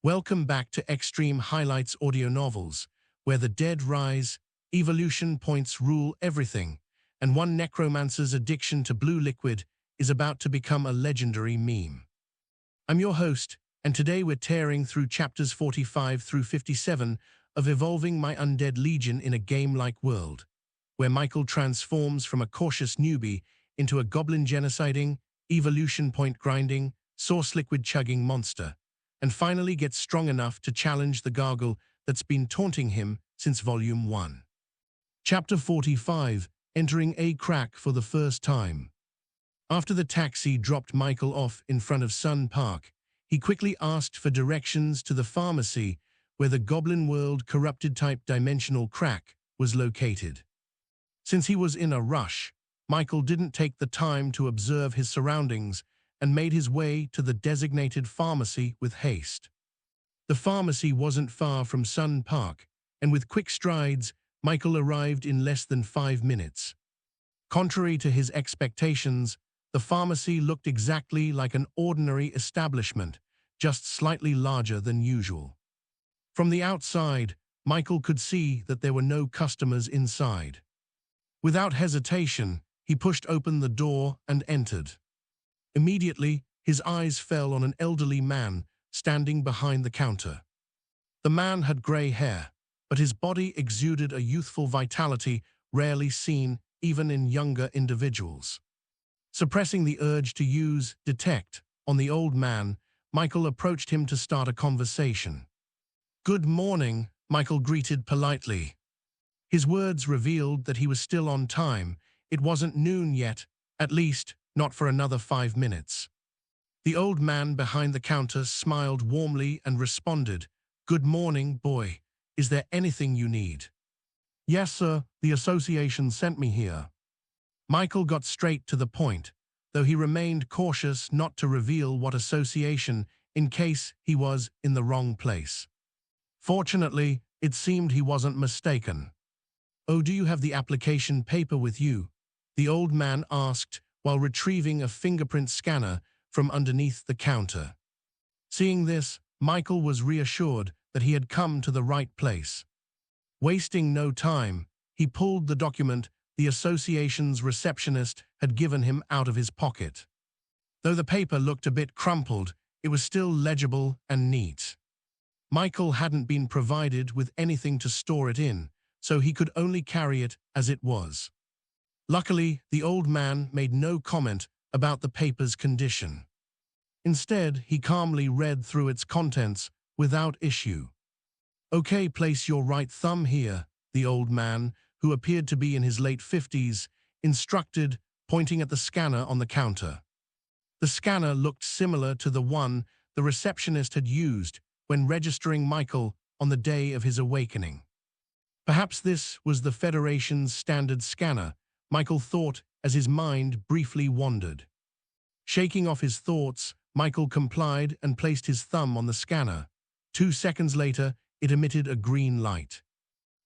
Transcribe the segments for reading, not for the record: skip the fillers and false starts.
Welcome back to Extreme Highlights audio novels, where the dead rise, evolution points rule everything, and one necromancer's addiction to blue liquid is about to become a legendary meme. I'm your host, and today we're tearing through chapters 45 through 57 of Evolving My Undead Legion in a game-like world, where Michael transforms from a cautious newbie into a goblin genociding, evolution point grinding, source liquid chugging monster, and finally gets strong enough to challenge the gargle that's been taunting him since Volume 1. Chapter 45, Entering a Crack for the First Time. After the taxi dropped Michael off in front of Sun Park, he quickly asked for directions to the pharmacy where the Goblin World corrupted-type dimensional crack was located. Since he was in a rush, Michael didn't take the time to observe his surroundings and made his way to the designated pharmacy with haste. The pharmacy wasn't far from Sun Park, and with quick strides, Michael arrived in less than 5 minutes. Contrary to his expectations, the pharmacy looked exactly like an ordinary establishment, just slightly larger than usual. From the outside, Michael could see that there were no customers inside. Without hesitation, he pushed open the door and entered. Immediately, his eyes fell on an elderly man standing behind the counter. The man had gray hair, but his body exuded a youthful vitality rarely seen even in younger individuals. Suppressing the urge to use detect on the old man, Michael approached him to start a conversation. "Good morning," Michael greeted politely. His words revealed that he was still on time. It wasn't noon yet, at least not for another 5 minutes. The old man behind the counter smiled warmly and responded, "Good morning, boy. Is there anything you need?" "Yes, sir. The association sent me here." Michael got straight to the point, though he remained cautious not to reveal what association in case he was in the wrong place. Fortunately, it seemed he wasn't mistaken. "Oh, do you have the application paper with you?" the old man asked while retrieving a fingerprint scanner from underneath the counter. Seeing this, Michael was reassured that he had come to the right place. Wasting no time, he pulled the document the association's receptionist had given him out of his pocket. Though the paper looked a bit crumpled, it was still legible and neat. Michael hadn't been provided with anything to store it in, so he could only carry it as it was. Luckily, the old man made no comment about the paper's condition. Instead, he calmly read through its contents without issue. "Okay, place your right thumb here," the old man, who appeared to be in his late 50s, instructed, pointing at the scanner on the counter. The scanner looked similar to the one the receptionist had used when registering Michael on the day of his awakening. Perhaps this was the Federation's standard scanner, Michael thought as his mind briefly wandered. Shaking off his thoughts, Michael complied and placed his thumb on the scanner. 2 seconds later, it emitted a green light.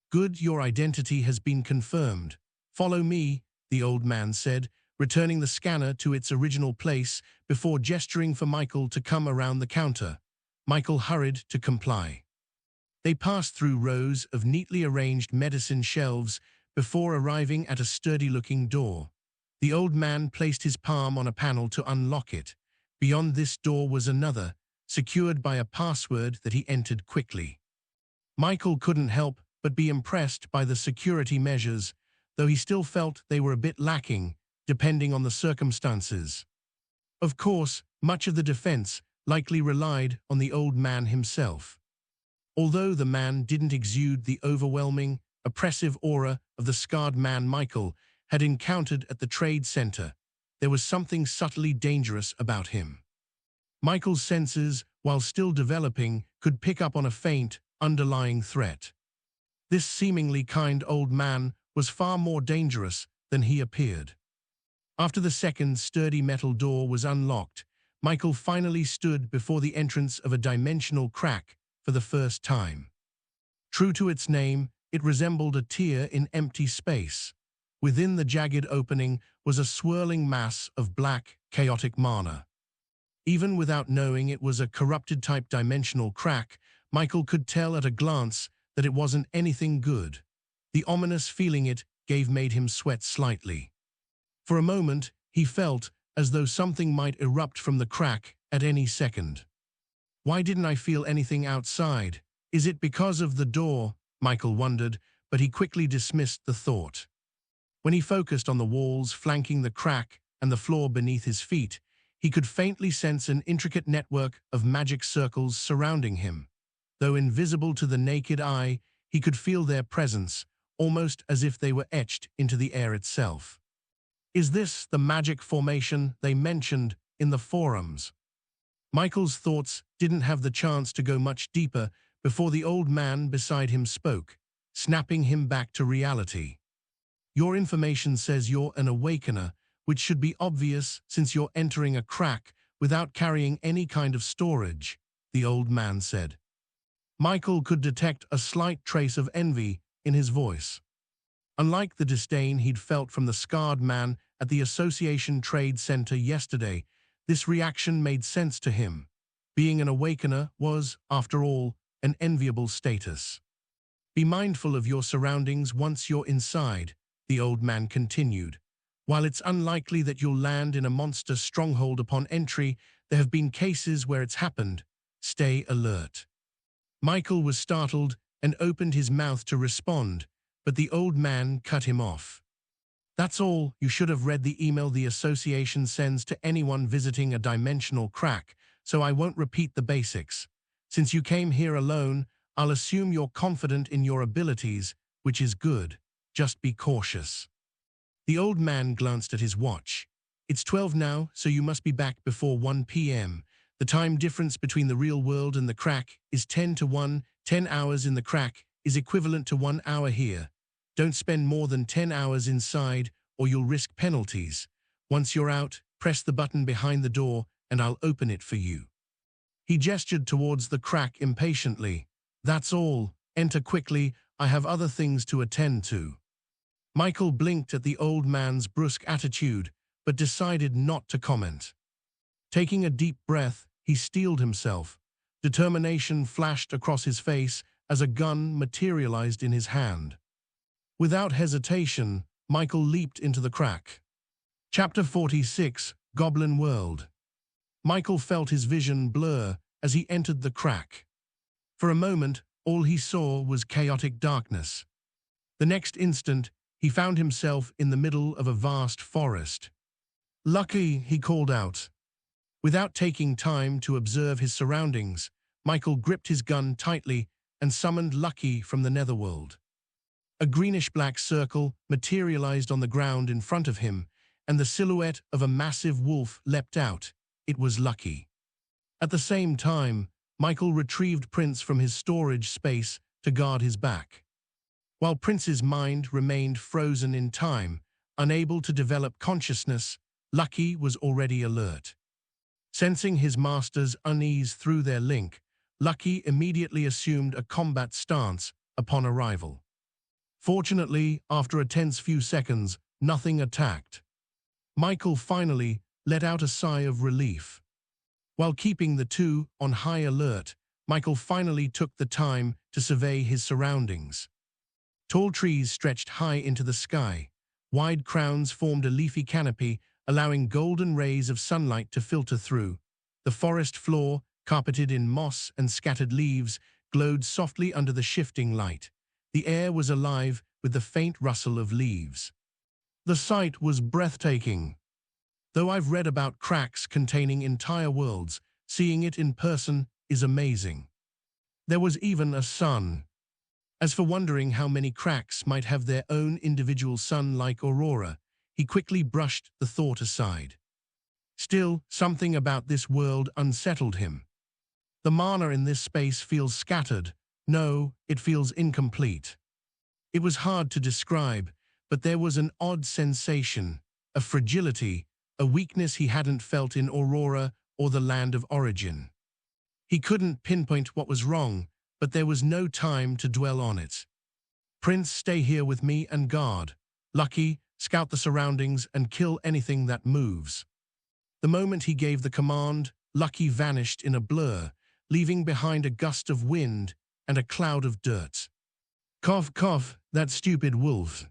"Good, your identity has been confirmed. Follow me," the old man said, returning the scanner to its original place before gesturing for Michael to come around the counter. Michael hurried to comply. They passed through rows of neatly arranged medicine shelves before arriving at a sturdy-looking door. The old man placed his palm on a panel to unlock it. Beyond this door was another, secured by a password that he entered quickly. Michael couldn't help but be impressed by the security measures, though he still felt they were a bit lacking, depending on the circumstances. Of course, much of the defense likely relied on the old man himself. Although the man didn't exude the overwhelming, oppressive aura of the scarred man Michael had encountered at the trade center, there was something subtly dangerous about him. Michael's senses, while still developing, could pick up on a faint, underlying threat. This seemingly kind old man was far more dangerous than he appeared. After the second sturdy metal door was unlocked, Michael finally stood before the entrance of a dimensional crack for the first time. True to its name, it resembled a tear in empty space. Within the jagged opening was a swirling mass of black, chaotic mana. Even without knowing it was a corrupted-type dimensional crack, Michael could tell at a glance that it wasn't anything good. The ominous feeling it gave made him sweat slightly. For a moment, he felt as though something might erupt from the crack at any second. Why didn't I feel anything outside? Is it because of the door? Michael wondered, but he quickly dismissed the thought. When he focused on the walls flanking the crack and the floor beneath his feet, he could faintly sense an intricate network of magic circles surrounding him. Though invisible to the naked eye, he could feel their presence, almost as if they were etched into the air itself. Is this the magic formation they mentioned in the forums? Michael's thoughts didn't have the chance to go much deeper before the old man beside him spoke, snapping him back to reality. Your information says you're an awakener, which should be obvious since you're entering a crack without carrying any kind of storage, the old man said. Michael could detect a slight trace of envy in his voice. Unlike the disdain he'd felt from the scarred man at the Association Trade Center yesterday, this reaction made sense to him. Being an awakener was, after all, an enviable status. Be mindful of your surroundings once you're inside, the old man continued. While it's unlikely that you'll land in a monster stronghold upon entry, there have been cases where it's happened. Stay alert. Michael was startled and opened his mouth to respond, but the old man cut him off. That's all. You should have read the email the association sends to anyone visiting a dimensional crack, so I won't repeat the basics. Since you came here alone, I'll assume you're confident in your abilities, which is good. Just be cautious. The old man glanced at his watch. It's 12 now, so you must be back before 1 p.m. The time difference between the real world and the crack is 10 to 1. 10 hours in the crack is equivalent to 1 hour here. Don't spend more than 10 hours inside or you'll risk penalties. Once you're out, press the button behind the door and I'll open it for you. He gestured towards the crack impatiently. That's all. Enter quickly. I have other things to attend to. Michael blinked at the old man's brusque attitude, but decided not to comment. Taking a deep breath, he steeled himself. Determination flashed across his face as a gun materialized in his hand. Without hesitation, Michael leaped into the crack. Chapter 46, Goblin World. Michael felt his vision blur as he entered the crack. For a moment, all he saw was chaotic darkness. The next instant, he found himself in the middle of a vast forest. Lucky, he called out. Without taking time to observe his surroundings, Michael gripped his gun tightly and summoned Lucky from the netherworld. A greenish-black circle materialized on the ground in front of him, and the silhouette of a massive wolf leapt out. It was Lucky. At the same time, Michael retrieved Prince from his storage space to guard his back. While Prince's mind remained frozen in time, unable to develop consciousness, Lucky was already alert. Sensing his master's unease through their link, Lucky immediately assumed a combat stance upon arrival. Fortunately, after a tense few seconds, nothing attacked. Michael finally let out a sigh of relief. While keeping the two on high alert, Michael finally took the time to survey his surroundings. Tall trees stretched high into the sky. Wide crowns formed a leafy canopy, allowing golden rays of sunlight to filter through. The forest floor, carpeted in moss and scattered leaves, glowed softly under the shifting light. The air was alive with the faint rustle of leaves. The sight was breathtaking. Though I've read about cracks containing entire worlds, seeing it in person is amazing. There was even a sun. As for wondering how many cracks might have their own individual sun like aurora, he quickly brushed the thought aside. Still, something about this world unsettled him. The mana in this space feels scattered. No, it feels incomplete. It was hard to describe, but there was an odd sensation, a fragility, a weakness he hadn't felt in Aurora or the land of origin. He couldn't pinpoint what was wrong, but there was no time to dwell on it. Prince, stay here with me and guard. Lucky, scout the surroundings and kill anything that moves. The moment he gave the command, Lucky vanished in a blur, leaving behind a gust of wind and a cloud of dirt. Cough, cough, that stupid wolf.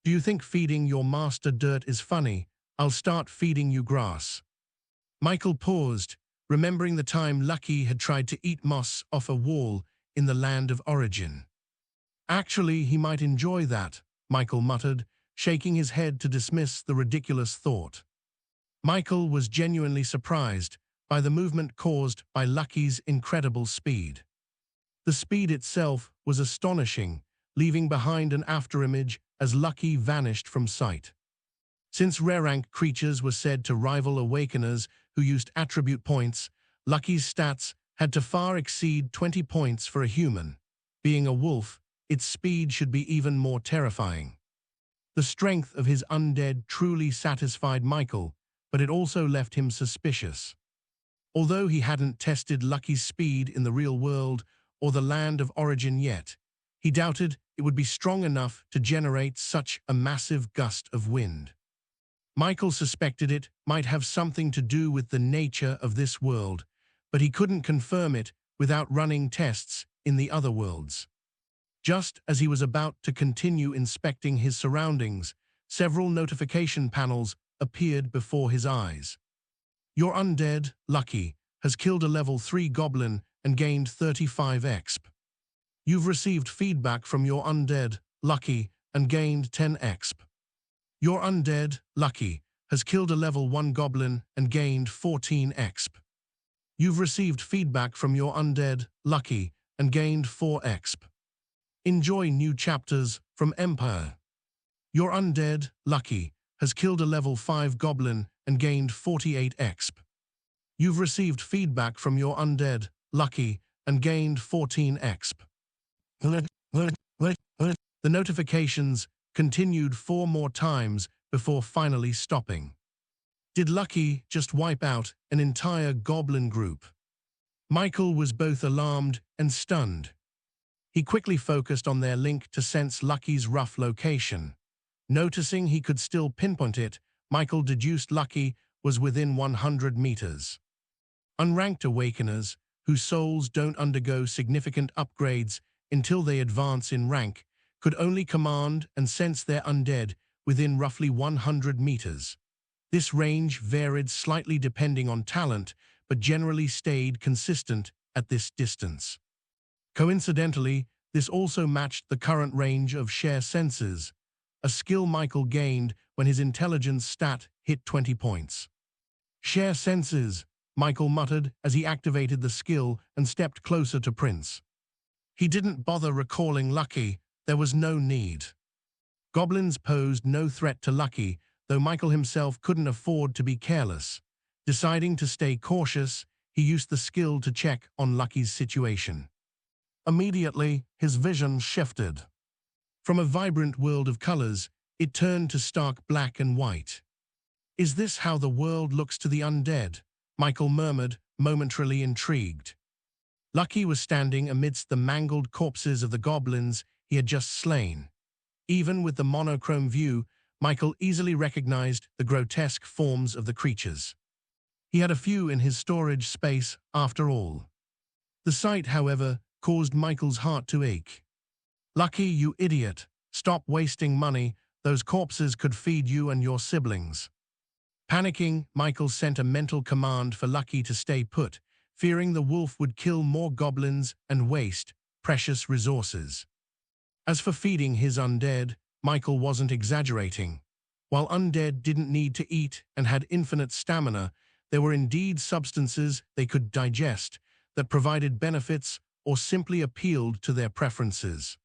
Do you think feeding your master dirt is funny? I'll start feeding you grass. Michael paused, remembering the time Lucky had tried to eat moss off a wall in the land of origin. Actually, he might enjoy that, Michael muttered, shaking his head to dismiss the ridiculous thought. Michael was genuinely surprised by the movement caused by Lucky's incredible speed. The speed itself was astonishing, leaving behind an afterimage as Lucky vanished from sight. Since rare-rank creatures were said to rival Awakeners who used attribute points, Lucky's stats had to far exceed 20 points for a human. Being a wolf, its speed should be even more terrifying. The strength of his undead truly satisfied Michael, but it also left him suspicious. Although he hadn't tested Lucky's speed in the real world or the land of origin yet, he doubted it would be strong enough to generate such a massive gust of wind. Michael suspected it might have something to do with the nature of this world, but he couldn't confirm it without running tests in the other worlds. Just as he was about to continue inspecting his surroundings, several notification panels appeared before his eyes. Your undead, Lucky, has killed a level 3 goblin and gained 35 exp. You've received feedback from your undead, Lucky, and gained 10 exp. Your undead, Lucky, has killed a level 1 goblin and gained 14 exp. You've received feedback from your undead, Lucky, and gained 4 exp. Enjoy new chapters from Empire. Your undead, Lucky, has killed a level 5 goblin and gained 48 exp. You've received feedback from your undead, Lucky, and gained 14 exp. The notifications continued 4 more times before finally stopping. Did Lucky just wipe out an entire goblin group? Michael was both alarmed and stunned. He quickly focused on their link to sense Lucky's rough location. Noticing he could still pinpoint it, Michael deduced Lucky was within 100 meters. Unranked Awakeners, whose souls don't undergo significant upgrades until they advance in rank, could only command and sense their undead within roughly 100 meters. This range varied slightly depending on talent, but generally stayed consistent at this distance. Coincidentally, this also matched the current range of share senses, a skill Michael gained when his intelligence stat hit 20 points. Share senses, Michael muttered as he activated the skill and stepped closer to Prince. He didn't bother recalling Lucky, there was no need. Goblins posed no threat to Lucky, though Michael himself couldn't afford to be careless. Deciding to stay cautious, he used the skill to check on Lucky's situation. Immediately, his vision shifted. From a vibrant world of colors, it turned to stark black and white. Is this how the world looks to the undead? Michael murmured, momentarily intrigued. Lucky was standing amidst the mangled corpses of the goblins he had just slain. Even with the monochrome view, Michael easily recognized the grotesque forms of the creatures. He had a few in his storage space after all. The sight, however, caused Michael's heart to ache. Lucky, you idiot. Stop wasting money. Those corpses could feed you and your siblings. Panicking, Michael sent a mental command for Lucky to stay put, fearing the wolf would kill more goblins and waste precious resources. As for feeding his undead, Michael wasn't exaggerating. While undead didn't need to eat and had infinite stamina, there were indeed substances they could digest that provided benefits or simply appealed to their preferences.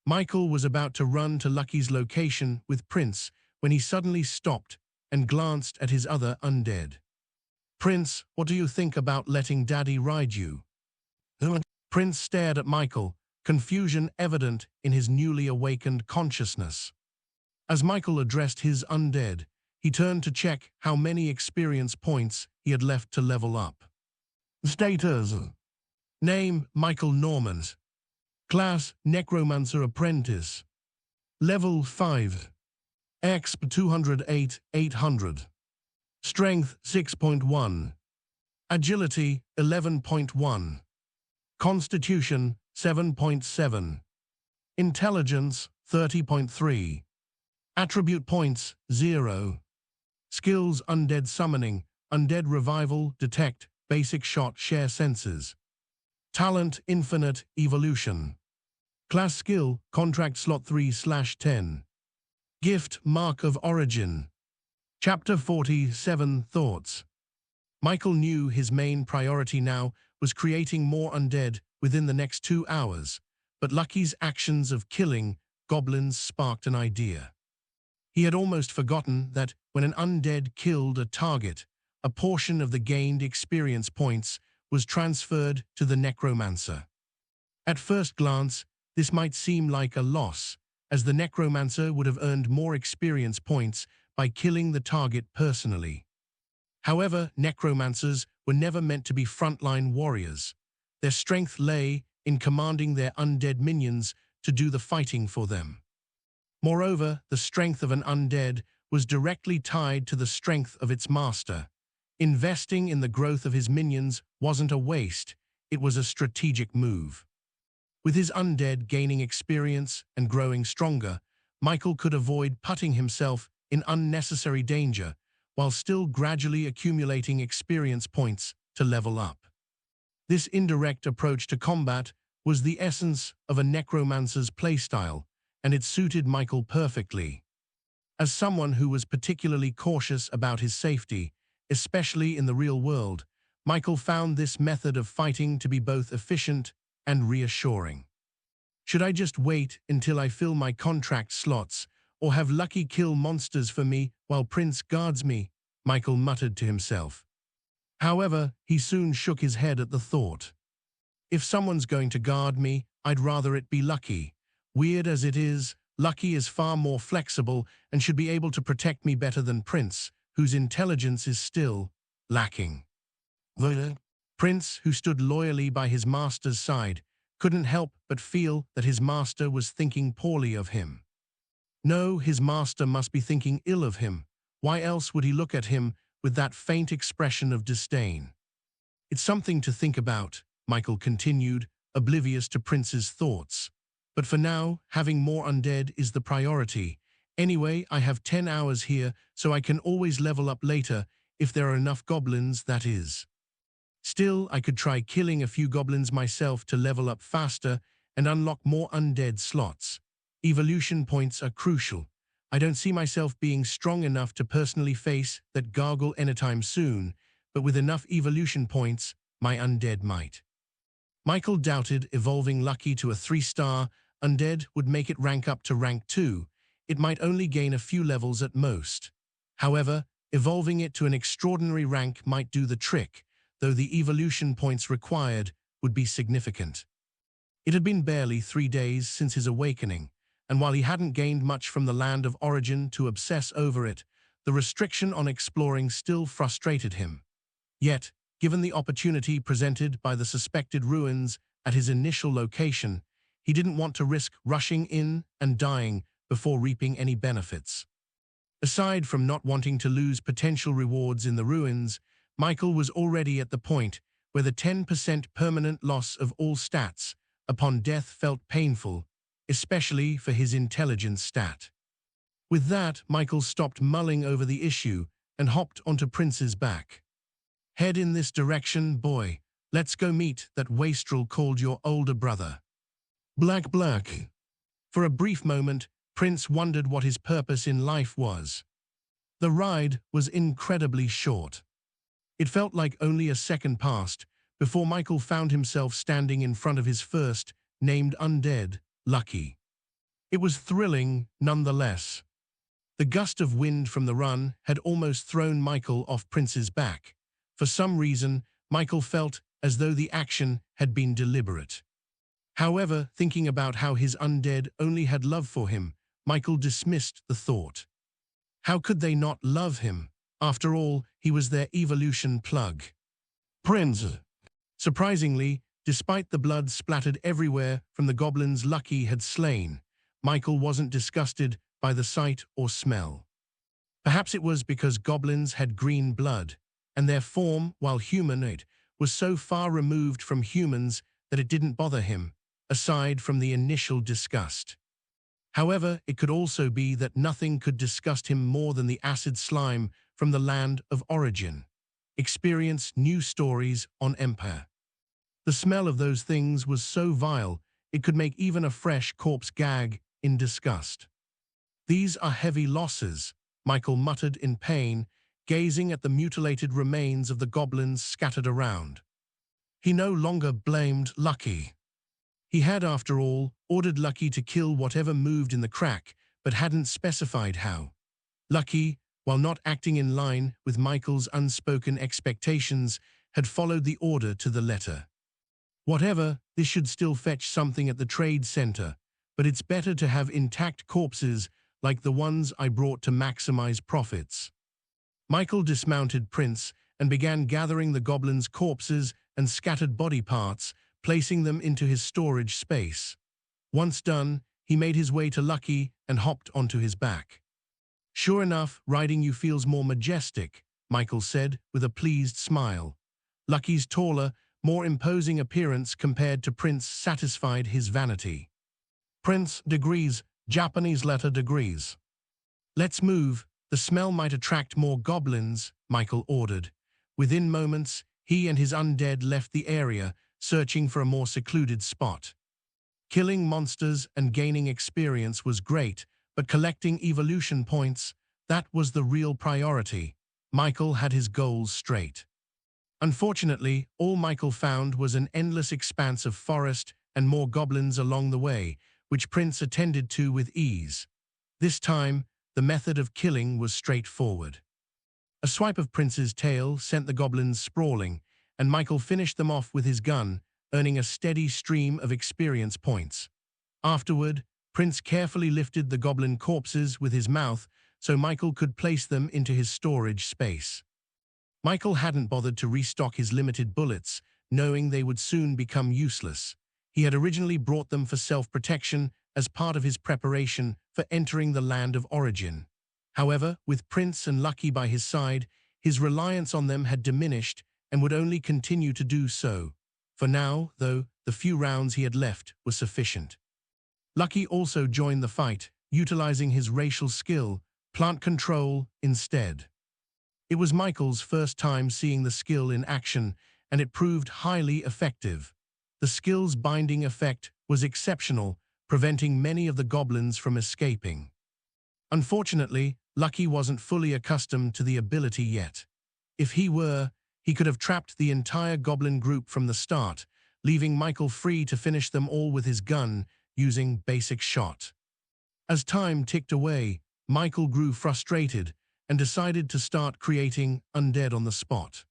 Michael was about to run to Lucky's location with Prince when he suddenly stopped and glanced at his other undead. Prince, what do you think about letting Daddy ride you? Prince stared at Michael, confusion evident in his newly awakened consciousness. As Michael addressed his undead, he turned to check how many experience points he had left to level up. Status. Name, Michael Normans. Class, Necromancer Apprentice. Level 5. Exp 208, 800. Strength 6.1. Agility 11.1. Constitution 7.7. Intelligence 30.3. Attribute points 0. Skills: Undead Summoning, Undead Revival, Detect, Basic Shot, Share Senses. Talent: Infinite Evolution. Class Skill: Contract Slot 3/10. Gift: Mark of Origin. Chapter 47 Thoughts. Michael knew his main priority now was creating more undead within the next 2 hours, but Lucky's actions of killing goblins sparked an idea. He had almost forgotten that when an undead killed a target, a portion of the gained experience points was transferred to the Necromancer. At first glance, this might seem like a loss, as the Necromancer would have earned more experience points by killing the target personally. However, Necromancers were never meant to be frontline warriors. Their strength lay in commanding their undead minions to do the fighting for them. Moreover, the strength of an undead was directly tied to the strength of its master. Investing in the growth of his minions wasn't a waste, it was a strategic move. With his undead gaining experience and growing stronger, Michael could avoid putting himself in unnecessary danger while still gradually accumulating experience points to level up. This indirect approach to combat was the essence of a Necromancer's playstyle, and it suited Michael perfectly. As someone who was particularly cautious about his safety, especially in the real world, Michael found this method of fighting to be both efficient and reassuring. Should I just wait until I fill my contract slots, or have Lucky kill monsters for me while Prince guards me? Michael muttered to himself. However, he soon shook his head at the thought. If someone's going to guard me, I'd rather it be Lucky. Weird as it is, Lucky is far more flexible and should be able to protect me better than Prince, whose intelligence is still lacking. Prince, who stood loyally by his master's side, couldn't help but feel that his master was thinking poorly of him. No, his master must be thinking ill of him. Why else would he look at him with that faint expression of disdain? It's something to think about, Michael continued, oblivious to Prince's thoughts. But for now, having more undead is the priority. Anyway, I have 10 hours here, so I can always level up later, if there are enough goblins, that is. Still, I could try killing a few goblins myself to level up faster and unlock more undead slots. Evolution points are crucial. I don't see myself being strong enough to personally face that gargoyle anytime soon, but with enough evolution points, my undead might. Michael doubted evolving Lucky to a 3-star undead would make it rank up to rank 2. It might only gain a few levels at most. However, evolving it to an extraordinary rank might do the trick, though the evolution points required would be significant. It had been barely 3 days since his awakening, and while he hadn't gained much from the land of origin to obsess over it, the restriction on exploring still frustrated him. Yet, given the opportunity presented by the suspected ruins at his initial location, he didn't want to risk rushing in and dying before reaping any benefits. Aside from not wanting to lose potential rewards in the ruins, Michael was already at the point where the 10% permanent loss of all stats upon death felt painful, especially for his intelligence stat. With that, Michael stopped mulling over the issue and hopped onto Prince's back. Head in this direction, boy. Let's go meet that wastrel called your older brother. Black. For a brief moment, Prince wondered what his purpose in life was. The ride was incredibly short. It felt like only a second passed before Michael found himself standing in front of his first named undead, Lucky. It was thrilling nonetheless. The gust of wind from the run had almost thrown Michael off Prince's back. For some reason, Michael felt as though the action had been deliberate. However, thinking about how his undead only had love for him, Michael dismissed the thought. How could they not love him? After all, he was their evolution plug. Prince. Surprisingly, despite the blood splattered everywhere from the goblins Lucky had slain, Michael wasn't disgusted by the sight or smell. Perhaps it was because goblins had green blood. and their form, while humanoid, was so far removed from humans that it didn't bother him, aside from the initial disgust. However, it could also be that nothing could disgust him more than the acid slime from the land of origin. Experience new stories on Empire. The smell of those things was so vile, it could make even a fresh corpse gag in disgust. These are heavy losses, Michael muttered in pain, gazing at the mutilated remains of the goblins scattered around. He no longer blamed Lucky. He had, after all, ordered Lucky to kill whatever moved in the crack, but hadn't specified how. Lucky, while not acting in line with Michael's unspoken expectations, had followed the order to the letter. Whatever, this should still fetch something at the trade center, but it's better to have intact corpses like the ones I brought to maximize profits. Michael dismounted Prince and began gathering the goblins' corpses and scattered body parts, placing them into his storage space. Once done, he made his way to Lucky and hopped onto his back. "Sure enough, riding you feels more majestic," Michael said with a pleased smile. Lucky's taller, more imposing appearance compared to Prince satisfied his vanity. "Prince, degrees, Japanese letter degrees." "Let's move, the smell might attract more goblins," Michael ordered. Within moments, he and his undead left the area, searching for a more secluded spot. Killing monsters and gaining experience was great, but collecting evolution points, that was the real priority. Michael had his goals straight. Unfortunately, all Michael found was an endless expanse of forest and more goblins along the way, which Prince attended to with ease. This time, the method of killing was straightforward. A swipe of Prince's tail sent the goblins sprawling, and Michael finished them off with his gun, earning a steady stream of experience points. Afterward, Prince carefully lifted the goblin corpses with his mouth so Michael could place them into his storage space. Michael hadn't bothered to restock his limited bullets, knowing they would soon become useless. He had originally brought them for self-protection as part of his preparation for entering the land of origin. However, with Prince and Lucky by his side, his reliance on them had diminished and would only continue to do so. For now, though, the few rounds he had left were sufficient. Lucky also joined the fight, utilizing his racial skill, plant control, instead. It was Michael's first time seeing the skill in action, and it proved highly effective. The skill's binding effect was exceptional, preventing many of the goblins from escaping. Unfortunately, Lucky wasn't fully accustomed to the ability yet. If he were, he could have trapped the entire goblin group from the start, leaving Michael free to finish them all with his gun, using basic shot. As time ticked away, Michael grew frustrated and decided to start creating undead on the spot.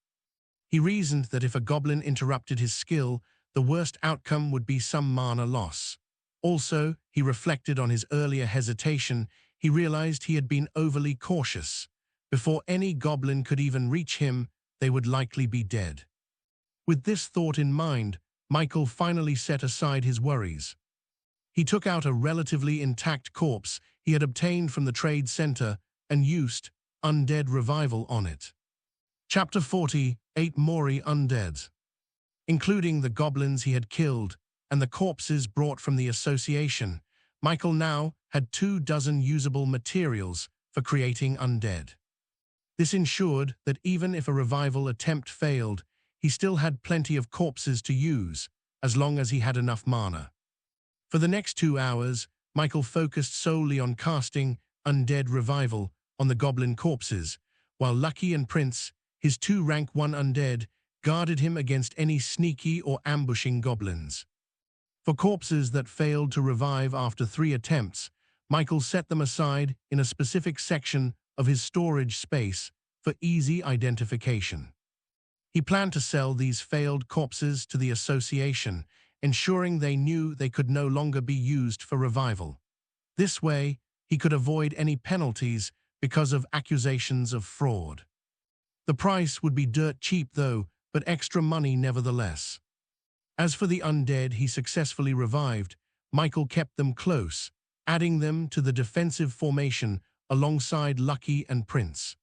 He reasoned that if a goblin interrupted his skill, the worst outcome would be some mana loss. Also, he reflected on his earlier hesitation. He realized he had been overly cautious. Before any goblin could even reach him, they would likely be dead. With this thought in mind, Michael finally set aside his worries. He took out a relatively intact corpse he had obtained from the trade center and used Undead Revival on it. Chapter 40, 8 Mori Undead. Including the goblins he had killed and the corpses brought from the association, Michael now had 24 usable materials for creating undead. This ensured that even if a revival attempt failed, he still had plenty of corpses to use, as long as he had enough mana. For the next 2 hours, Michael focused solely on casting Undead Revival on the goblin corpses, while Lucky and Prince, his 2 rank 1 undead, guarded him against any sneaky or ambushing goblins. For corpses that failed to revive after 3 attempts, Michael set them aside in a specific section of his storage space for easy identification. He planned to sell these failed corpses to the association, ensuring they knew they could no longer be used for revival. This way, he could avoid any penalties because of accusations of fraud. The price would be dirt cheap though, but extra money nevertheless. As for the undead he successfully revived, Michael kept them close, adding them to the defensive formation alongside Lucky and Prince.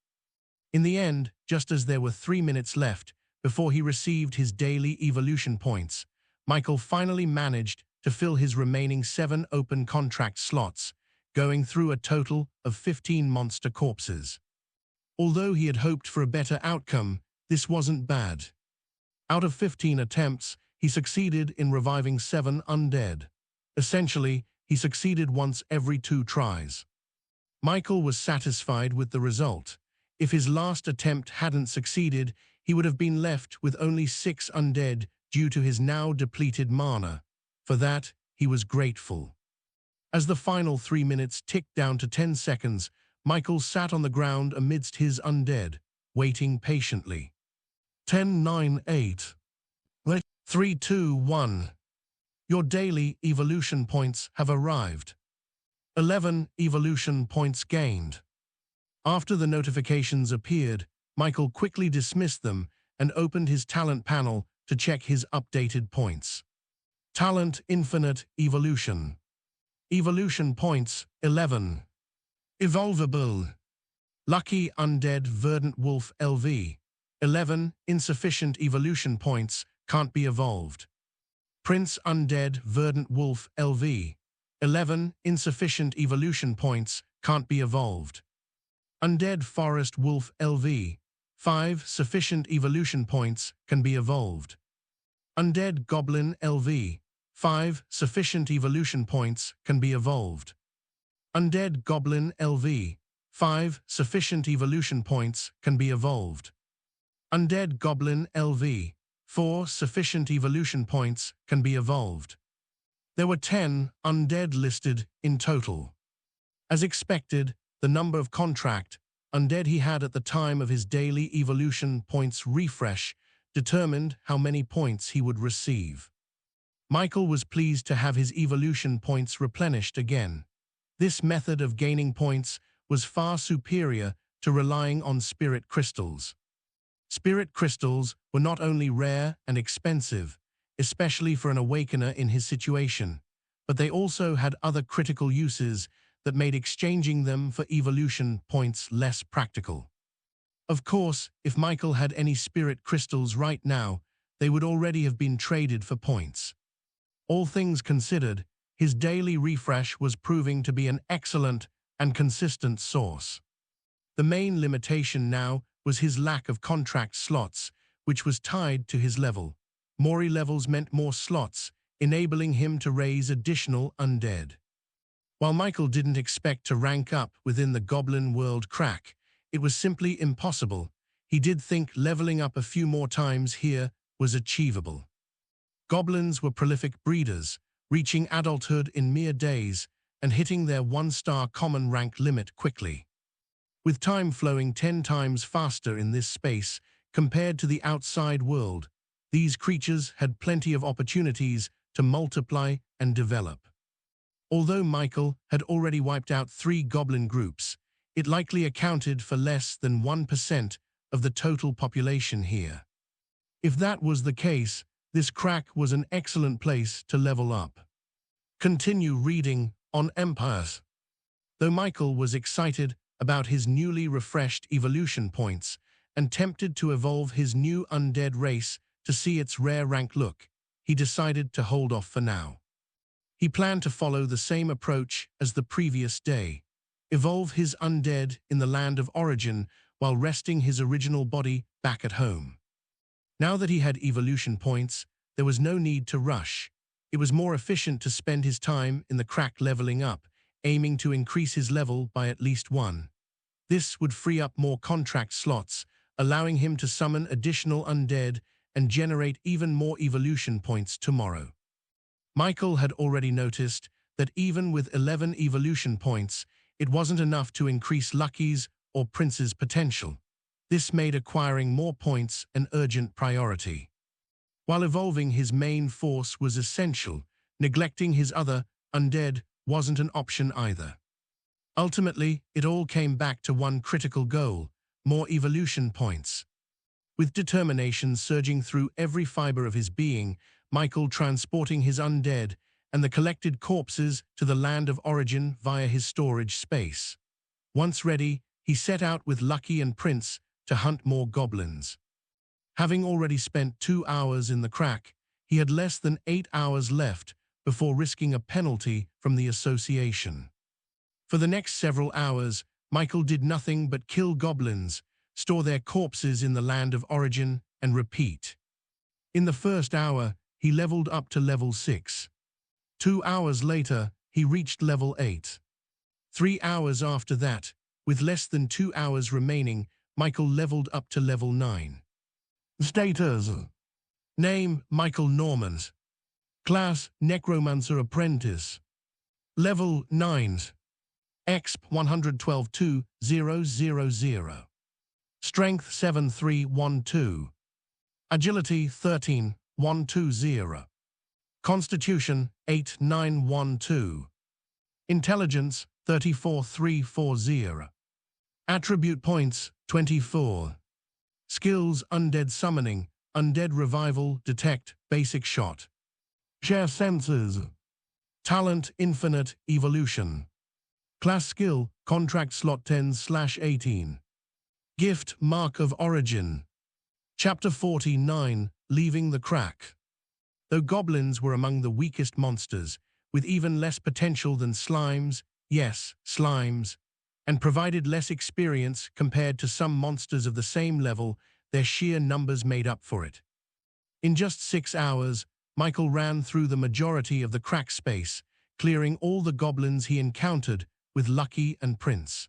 In the end, just as there were 3 minutes left before he received his daily evolution points, Michael finally managed to fill his remaining 7 open contract slots, going through a total of 15 monster corpses. Although he had hoped for a better outcome, this wasn't bad. Out of 15 attempts, he succeeded in reviving 7 undead. Essentially, he succeeded once every 2 tries. Michael was satisfied with the result. If his last attempt hadn't succeeded, he would have been left with only 6 undead due to his now depleted mana. For that, he was grateful. As the final 3 minutes ticked down to 10 seconds, Michael sat on the ground amidst his undead, waiting patiently. 10, 9, 8. 3, 2, 1. Your daily evolution points have arrived. 11 evolution points gained. After the notifications appeared, Michael quickly dismissed them and opened his talent panel to check his updated points. Talent Infinite Evolution. Evolution points 11. Evolvable. Lucky Undead Verdant Wolf LV. 11 insufficient evolution points, can't be evolved. Prince Undead Verdant Wolf LV. 11 insufficient evolution points, can't be evolved. Undead Forest Wolf LV. 5 sufficient evolution points, can be evolved. Undead Goblin LV. 5 sufficient evolution points, can be evolved. Undead Goblin LV. 5 sufficient evolution points, can be evolved. Undead Goblin LV. 4 sufficient evolution points, can be evolved. There were 10 undead listed in total. As expected, the number of contract undead he had at the time of his daily evolution points refresh determined how many points he would receive. Michael was pleased to have his evolution points replenished again. This method of gaining points was far superior to relying on spirit crystals. Spirit crystals were not only rare and expensive, especially for an awakener in his situation, but they also had other critical uses that made exchanging them for evolution points less practical. Of course, if Michael had any spirit crystals right now, they would already have been traded for points. All things considered, his daily refresh was proving to be an excellent and consistent source. The main limitation now was his lack of contract slots, which was tied to his level. More levels meant more slots, enabling him to raise additional undead. While Michael didn't expect to rank up within the Goblin World crack, it was simply impossible. He did think leveling up a few more times here was achievable. Goblins were prolific breeders, reaching adulthood in mere days and hitting their 1-star common rank limit quickly. With time flowing 10 times faster in this space compared to the outside world, these creatures had plenty of opportunities to multiply and develop. Although Michael had already wiped out 3 goblin groups, it likely accounted for less than 1% of the total population here. If that was the case, this crack was an excellent place to level up. Continue reading on Empires. Though Michael was excited about his newly refreshed evolution points and tempted to evolve his new undead race to see its rare rank look, he decided to hold off for now. He planned to follow the same approach as the previous day, evolve his undead in the land of origin while resting his original body back at home. Now that he had evolution points, there was no need to rush. It was more efficient to spend his time in the crack leveling up, aiming to increase his level by at least 1. This would free up more contract slots, allowing him to summon additional undead and generate even more evolution points tomorrow. Michael had already noticed that even with 11 evolution points, it wasn't enough to increase Lucky's or Prince's potential. This made acquiring more points an urgent priority. While evolving his main force was essential, neglecting his other undead wasn't an option either. Ultimately, it all came back to one critical goal: more evolution points. With determination surging through every fiber of his being, Michael transporting his undead and the collected corpses to the land of origin via his storage space. Once ready, he set out with Lucky and Prince to hunt more goblins. Having already spent 2 hours in the crack, he had less than 8 hours left before risking a penalty from the association. For the next several hours, Michael did nothing but kill goblins, store their corpses in the land of origin, and repeat. In the first hour, he leveled up to level 6. 2 hours later, he reached level 8. 3 hours after that, with less than 2 hours remaining, Michael leveled up to level 9. Status: Name: Michael Normans. Class: Necromancer Apprentice. Level: 9. Exp 112,200. Strength 7312. Agility 13,120. Constitution 8912. Intelligence 34,340. Attribute points 24. Skills: Undead Summoning, Undead Revival, Detect, Basic Shot. Share Senses. Talent: Infinite Evolution. Class skill: Contract slot 10/18. Gift: Mark of Origin. Chapter 49: Leaving the Crack. Though goblins were among the weakest monsters, with even less potential than slimes, yes, slimes, and provided less experience compared to some monsters of the same level, their sheer numbers made up for it. In just 6 hours, Michael ran through the majority of the crack space, clearing all the goblins he encountered with Lucky and Prince.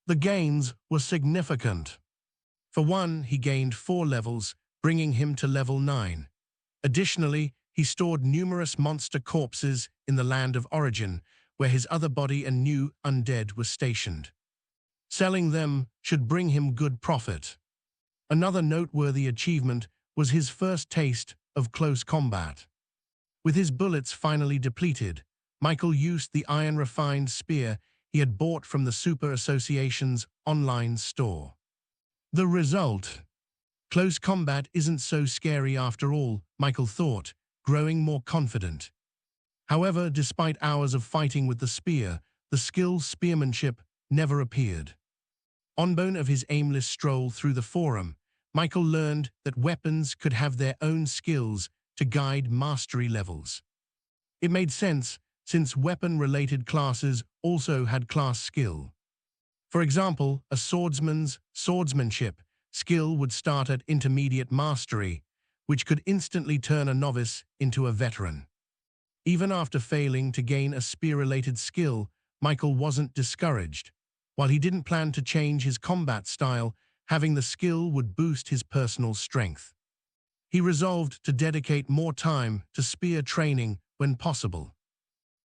The gains were significant. For one, he gained 4 levels, bringing him to level 9. Additionally, he stored numerous monster corpses in the land of origin, where his other body and new undead were stationed. Selling them should bring him good profit. Another noteworthy achievement was his first taste of close combat. With his bullets finally depleted, Michael used the iron-refined spear he had bought from the Super Association's online store. The result: close combat isn't so scary after all, Michael thought, growing more confident. However, despite hours of fighting with the spear, the skill spearmanship never appeared. On bone of his aimless stroll through the forum, Michael learned that weapons could have their own skills to guide mastery levels. It made sense, since weapon-related classes also had class skill. For example, a swordsman's swordsmanship skill would start at intermediate mastery, which could instantly turn a novice into a veteran. Even after failing to gain a spear-related skill, Michael wasn't discouraged. While he didn't plan to change his combat style, having the skill would boost his personal strength. He resolved to dedicate more time to spear training when possible.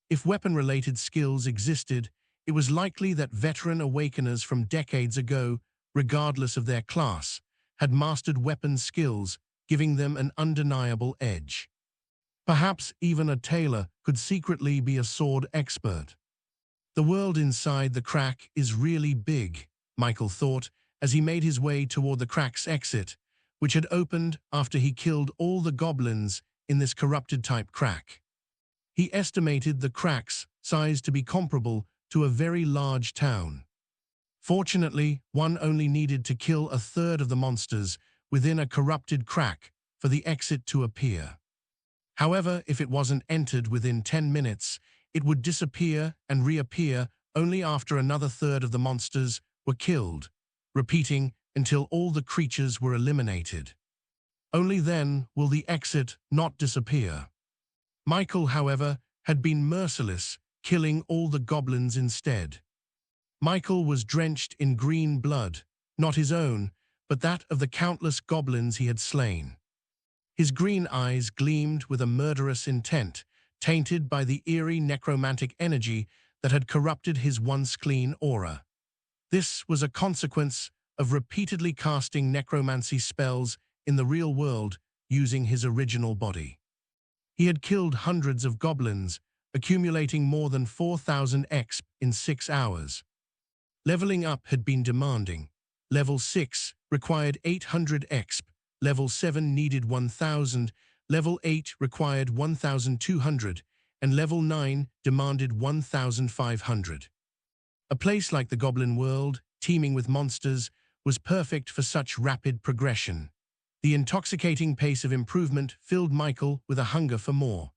If weapon-related skills existed, it was likely that veteran awakeners from decades ago, regardless of their class, had mastered weapon skills, giving them an undeniable edge. Perhaps even a tailor could secretly be a sword expert. The world inside the crack is really big, Michael thought, as he made his way toward the crack's exit, which had opened after he killed all the goblins in this corrupted-type crack. He estimated the crack's size to be comparable to a very large town. Fortunately, one only needed to kill a third of the monsters within a corrupted crack for the exit to appear. However, if it wasn't entered within 10 minutes, it would disappear and reappear only after another third of the monsters were killed, repeating until all the creatures were eliminated. Only then will the exit not disappear. Michael, however, had been merciless, killing all the goblins instead. Michael was drenched in green blood, not his own, but that of the countless goblins he had slain. His green eyes gleamed with a murderous intent, tainted by the eerie necromantic energy that had corrupted his once clean aura. This was a consequence of repeatedly casting necromancy spells in the real world using his original body. He had killed hundreds of goblins, accumulating more than 4,000 exp in 6 hours. Leveling up had been demanding. Level 6 required 800 exp, Level 7 needed 1,000, Level 8 required 1,200, and Level 9 demanded 1,500. A place like the Goblin world, teeming with monsters, was perfect for such rapid progression. The intoxicating pace of improvement filled Michael with a hunger for more.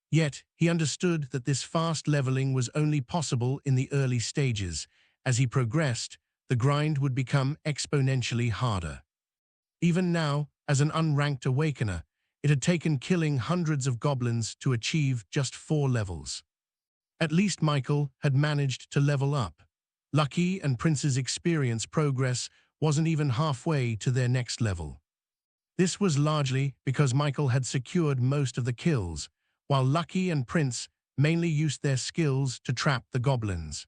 Yet, he understood that this fast leveling was only possible in the early stages. As he progressed, the grind would become exponentially harder. Even now, as an unranked awakener, it had taken killing hundreds of goblins to achieve just 4 levels. At least Michael had managed to level up. Lucky and Prince's experience progress wasn't even halfway to their next level. This was largely because Michael had secured most of the kills, while Lucky and Prince mainly used their skills to trap the goblins.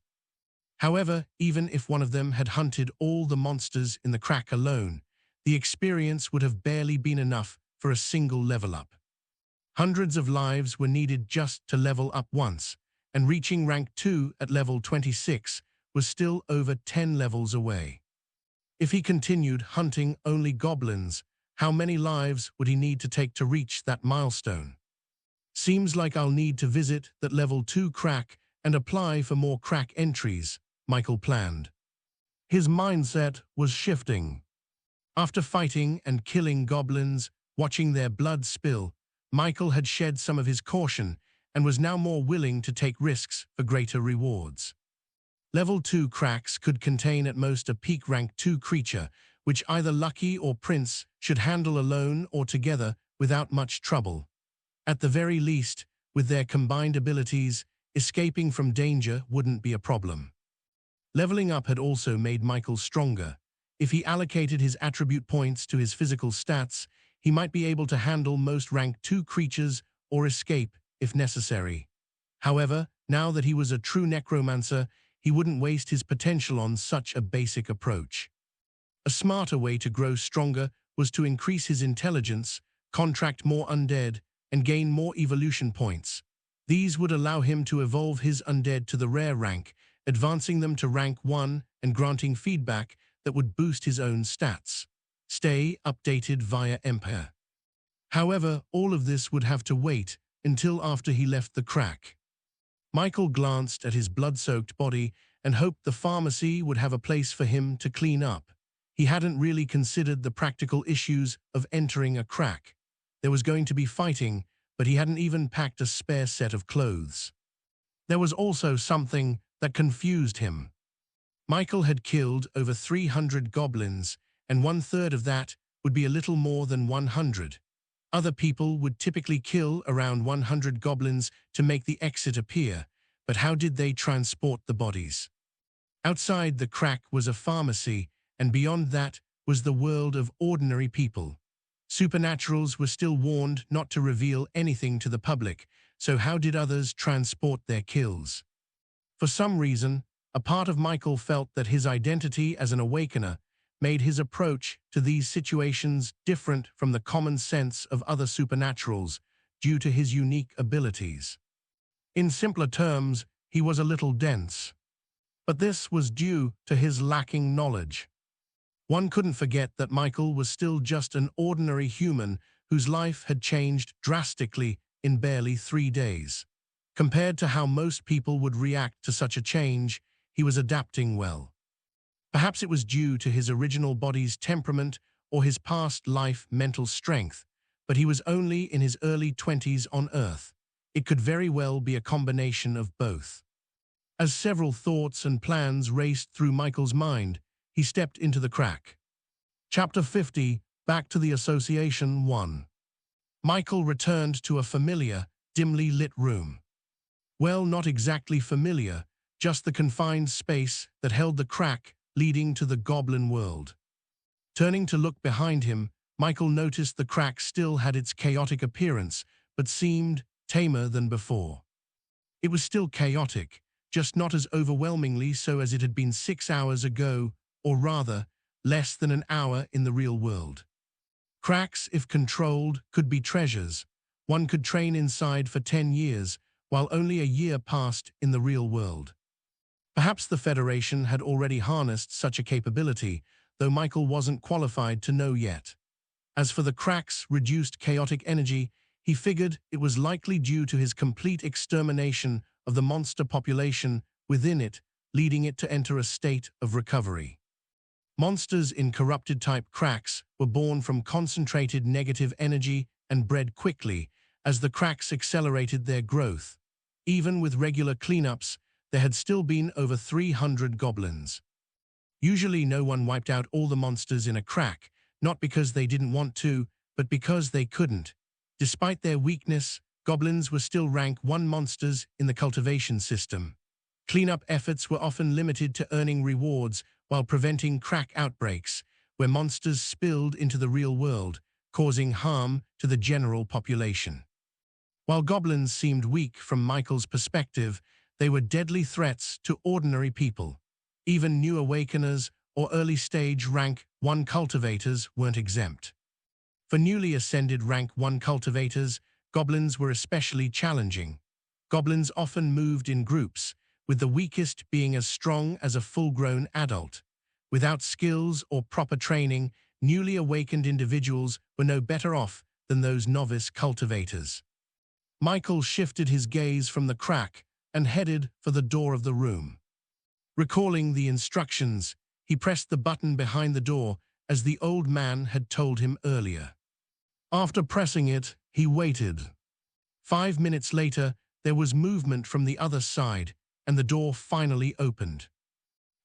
However, even if one of them had hunted all the monsters in the crack alone, the experience would have barely been enough for a single level up. Hundreds of lives were needed just to level up once, and reaching rank 2 at level 26 was still over 10 levels away. If he continued hunting only goblins, how many lives would he need to take to reach that milestone? Seems like I'll need to visit that level 2 crack and apply for more crack entries, Michael planned. His mindset was shifting. After fighting and killing goblins, watching their blood spill, Michael had shed some of his caution and was now more willing to take risks for greater rewards. Level 2 cracks could contain at most a peak rank 2 creature, which either Lucky or Prince should handle alone or together without much trouble. At the very least, with their combined abilities, escaping from danger wouldn't be a problem. Leveling up had also made Michael stronger. If he allocated his attribute points to his physical stats, he might be able to handle most rank 2 creatures or escape if necessary. However, now that he was a true necromancer, he wouldn't waste his potential on such a basic approach. A smarter way to grow stronger was to increase his intelligence, contract more undead, and gain more evolution points. These would allow him to evolve his undead to the rare rank, advancing them to rank 1 and granting feedback that would boost his own stats. Stay updated via Empire. However, all of this would have to wait until after he left the crack. Michael glanced at his blood-soaked body and hoped the pharmacy would have a place for him to clean up. He hadn't really considered the practical issues of entering a crack. There was going to be fighting, but he hadn't even packed a spare set of clothes. There was also something that confused him. Michael had killed over 300 goblins, and 1/3 of that would be a little more than 100. Other people would typically kill around 100 goblins to make the exit appear, but how did they transport the bodies? Outside the crack was a pharmacy, and beyond that was the world of ordinary people. Supernaturals were still warned not to reveal anything to the public, so how did others transport their kills? For some reason, a part of Michael felt that his identity as an awakener made his approach to these situations different from the common sense of other supernaturals due to his unique abilities. In simpler terms, he was a little dense. But this was due to his lacking knowledge. One couldn't forget that Michael was still just an ordinary human whose life had changed drastically in barely 3 days. Compared to how most people would react to such a change, he was adapting well. Perhaps it was due to his original body's temperament or his past life mental strength, but he was only in his early 20s on Earth. It could very well be a combination of both. As several thoughts and plans raced through Michael's mind, he stepped into the crack. Chapter 50, Back to the Association 1. Michael returned to a familiar, dimly lit room. Well, not exactly familiar, just the confined space that held the crack leading to the goblin world. Turning to look behind him, Michael noticed the crack still had its chaotic appearance, but seemed tamer than before. It was still chaotic, just not as overwhelmingly so as it had been 6 hours ago, or rather, less than an hour in the real world. Cracks, if controlled, could be treasures. One could train inside for 10 years, while only a year passed in the real world. Perhaps the Federation had already harnessed such a capability, though Michael wasn't qualified to know yet. As for the crack's reduced chaotic energy, he figured it was likely due to his complete extermination of the monster population within it, leading it to enter a state of recovery. Monsters in corrupted-type cracks were born from concentrated negative energy and bred quickly as the cracks accelerated their growth. Even with regular cleanups, there had still been over 300 goblins. Usually no one wiped out all the monsters in a crack, not because they didn't want to, but because they couldn't. Despite their weakness, goblins were still rank 1 monsters in the cultivation system. Cleanup efforts were often limited to earning rewards while preventing crack outbreaks, where monsters spilled into the real world, causing harm to the general population. While goblins seemed weak from Michael's perspective, they were deadly threats to ordinary people. Even new Awakeners or early-stage rank 1 cultivators weren't exempt. For newly ascended rank 1 cultivators, goblins were especially challenging. Goblins often moved in groups, with the weakest being as strong as a full-grown adult. Without skills or proper training, newly awakened individuals were no better off than those novice cultivators. Michael shifted his gaze from the crack and headed for the door of the room. Recalling the instructions, he pressed the button behind the door as the old man had told him earlier. After pressing it, he waited. 5 minutes later, there was movement from the other side, and the door finally opened.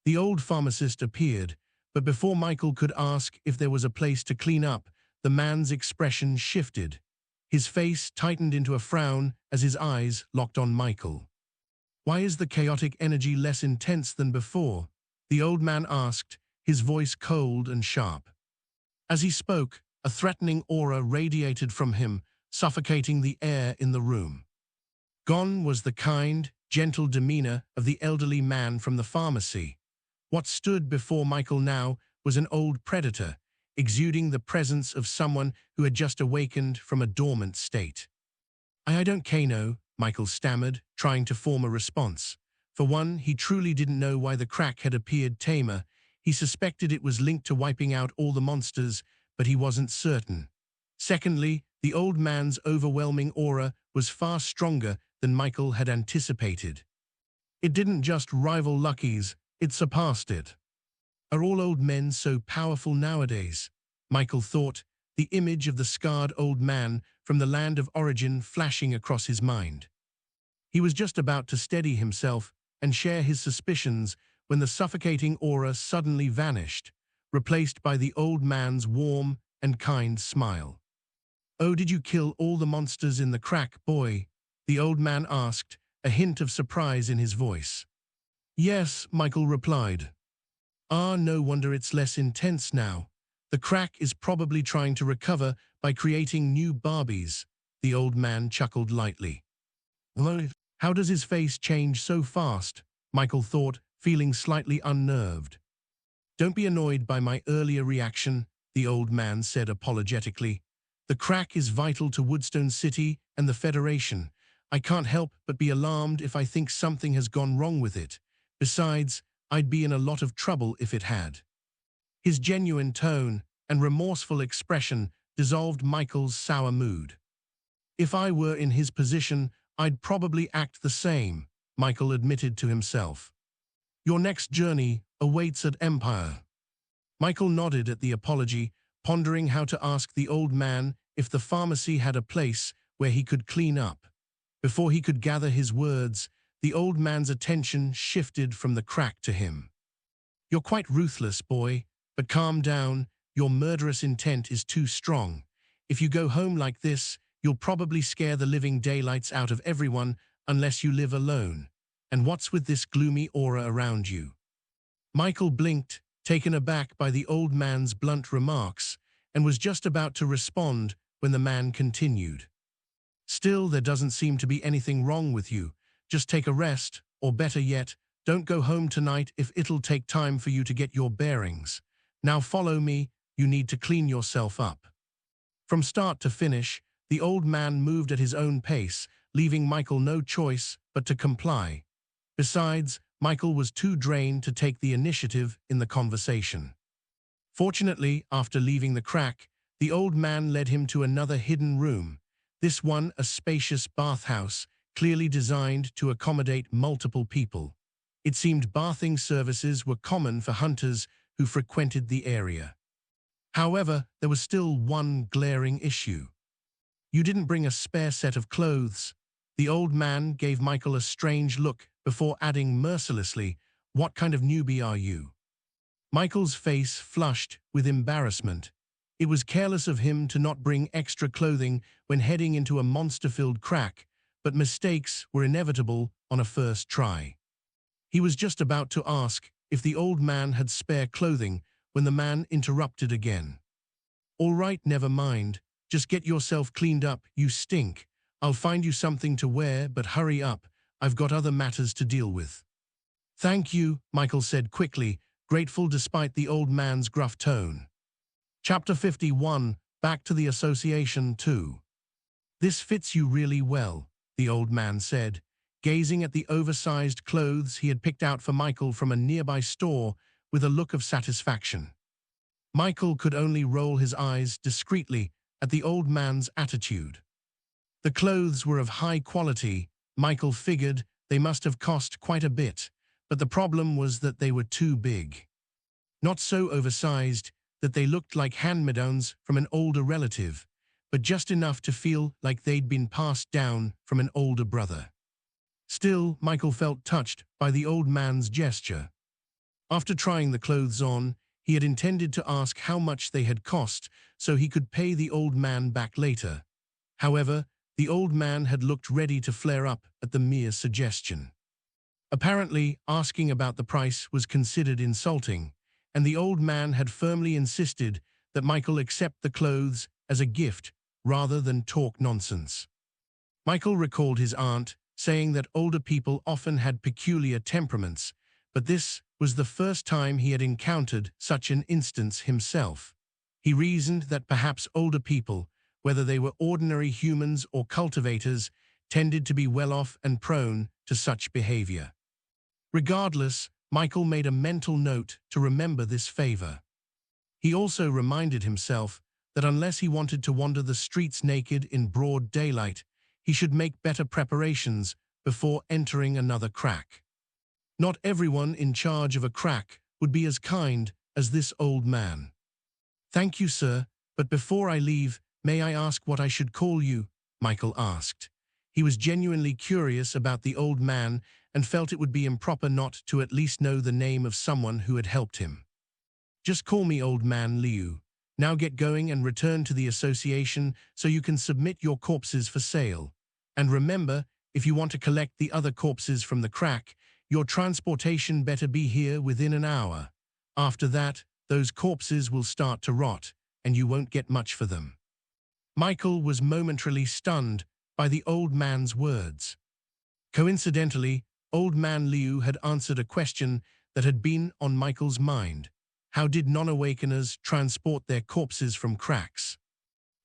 The old pharmacist appeared, but before Michael could ask if there was a place to clean up, the man's expression shifted. His face tightened into a frown as his eyes locked on Michael. "Why is the chaotic energy less intense than before?" the old man asked, his voice cold and sharp. As he spoke, a threatening aura radiated from him, suffocating the air in the room. Gone was the kind, gentle demeanor of the elderly man from the pharmacy. What stood before Michael now was an old predator, exuding the presence of someone who had just awakened from a dormant state. I don't know," Michael stammered, trying to form a response. For one, he truly didn't know why the crack had appeared tamer. He suspected it was linked to wiping out all the monsters, but he wasn't certain. Secondly, the old man's overwhelming aura was far stronger than Michael had anticipated. It didn't just rival Lucky's, it surpassed it. Are all old men so powerful nowadays? Michael thought, the image of the scarred old man from the land of origin flashing across his mind. He was just about to steady himself and share his suspicions when the suffocating aura suddenly vanished, replaced by the old man's warm and kind smile. "Oh, did you kill all the monsters in the crack, boy?" the old man asked, a hint of surprise in his voice. "Yes," Michael replied. "Ah, no wonder it's less intense now. The crack is probably trying to recover by creating new Barbies," the old man chuckled lightly. How does his face change so fast? Michael thought, feeling slightly unnerved. "Don't be annoyed by my earlier reaction," the old man said apologetically. "The crack is vital to Woodstone City and the Federation. I can't help but be alarmed if I think something has gone wrong with it. Besides, I'd be in a lot of trouble if it had." His genuine tone and remorseful expression dissolved Michael's sour mood. "If I were in his position, I'd probably act the same," Michael admitted to himself. "Your next journey awaits at Empire." Michael nodded at the apology, pondering how to ask the old man if the pharmacy had a place where he could clean up. Before he could gather his words, the old man's attention shifted from the crack to him. "You're quite ruthless, boy, but calm down. Your murderous intent is too strong. If you go home like this, you'll probably scare the living daylights out of everyone unless you live alone. And what's with this gloomy aura around you?" Michael blinked, taken aback by the old man's blunt remarks, and was just about to respond when the man continued. "Still, there doesn't seem to be anything wrong with you. Just take a rest, or better yet, don't go home tonight if it'll take time for you to get your bearings. Now follow me, you need to clean yourself up." From start to finish, the old man moved at his own pace, leaving Michael no choice but to comply. Besides, Michael was too drained to take the initiative in the conversation. Fortunately, after leaving the crack, the old man led him to another hidden room, this one a spacious bathhouse, clearly designed to accommodate multiple people. It seemed bathing services were common for hunters who frequented the area. However, there was still one glaring issue. You didn't bring a spare set of clothes. The old man gave Michael a strange look before adding mercilessly, "What kind of newbie are you?" Michael's face flushed with embarrassment. It was careless of him to not bring extra clothing when heading into a monster-filled crack, but mistakes were inevitable on a first try. He was just about to ask if the old man had spare clothing when the man interrupted again. "All right, never mind. Just get yourself cleaned up, you stink. I'll find you something to wear, but hurry up. I've got other matters to deal with." "Thank you," Michael said quickly, grateful despite the old man's gruff tone. Chapter 51, Back to the Association 2. "This fits you really well," the old man said, gazing at the oversized clothes he had picked out for Michael from a nearby store with a look of satisfaction. Michael could only roll his eyes discreetly at the old man's attitude. The clothes were of high quality. Michael figured they must have cost quite a bit, but the problem was that they were too big. Not so oversized that they looked like hand-me-downs from an older relative, but just enough to feel like they'd been passed down from an older brother. Still, Michael felt touched by the old man's gesture. After trying the clothes on, he had intended to ask how much they had cost so he could pay the old man back later. However, the old man had looked ready to flare up at the mere suggestion. Apparently, asking about the price was considered insulting, and the old man had firmly insisted that Michael accept the clothes as a gift rather than talk nonsense. Michael recalled his aunt saying that older people often had peculiar temperaments, but this was the first time he had encountered such an instance himself. He reasoned that perhaps older people, whether they were ordinary humans or cultivators, tended to be well-off and prone to such behavior. Regardless, Michael made a mental note to remember this favor. He also reminded himself that unless he wanted to wander the streets naked in broad daylight, he should make better preparations before entering another crack. Not everyone in charge of a crack would be as kind as this old man. "Thank you, sir, but before I leave, may I ask what I should call you?" Michael asked. He was genuinely curious about the old man and felt it would be improper not to at least know the name of someone who had helped him. "Just call me Old Man Liu. Now get going and return to the association so you can submit your corpses for sale. And remember, if you want to collect the other corpses from the crack, your transportation better be here within an hour. After that, those corpses will start to rot, and you won't get much for them." Michael was momentarily stunned by the old man's words. Coincidentally, Old Man Liu had answered a question that had been on Michael's mind. How did non-awakeners transport their corpses from cracks?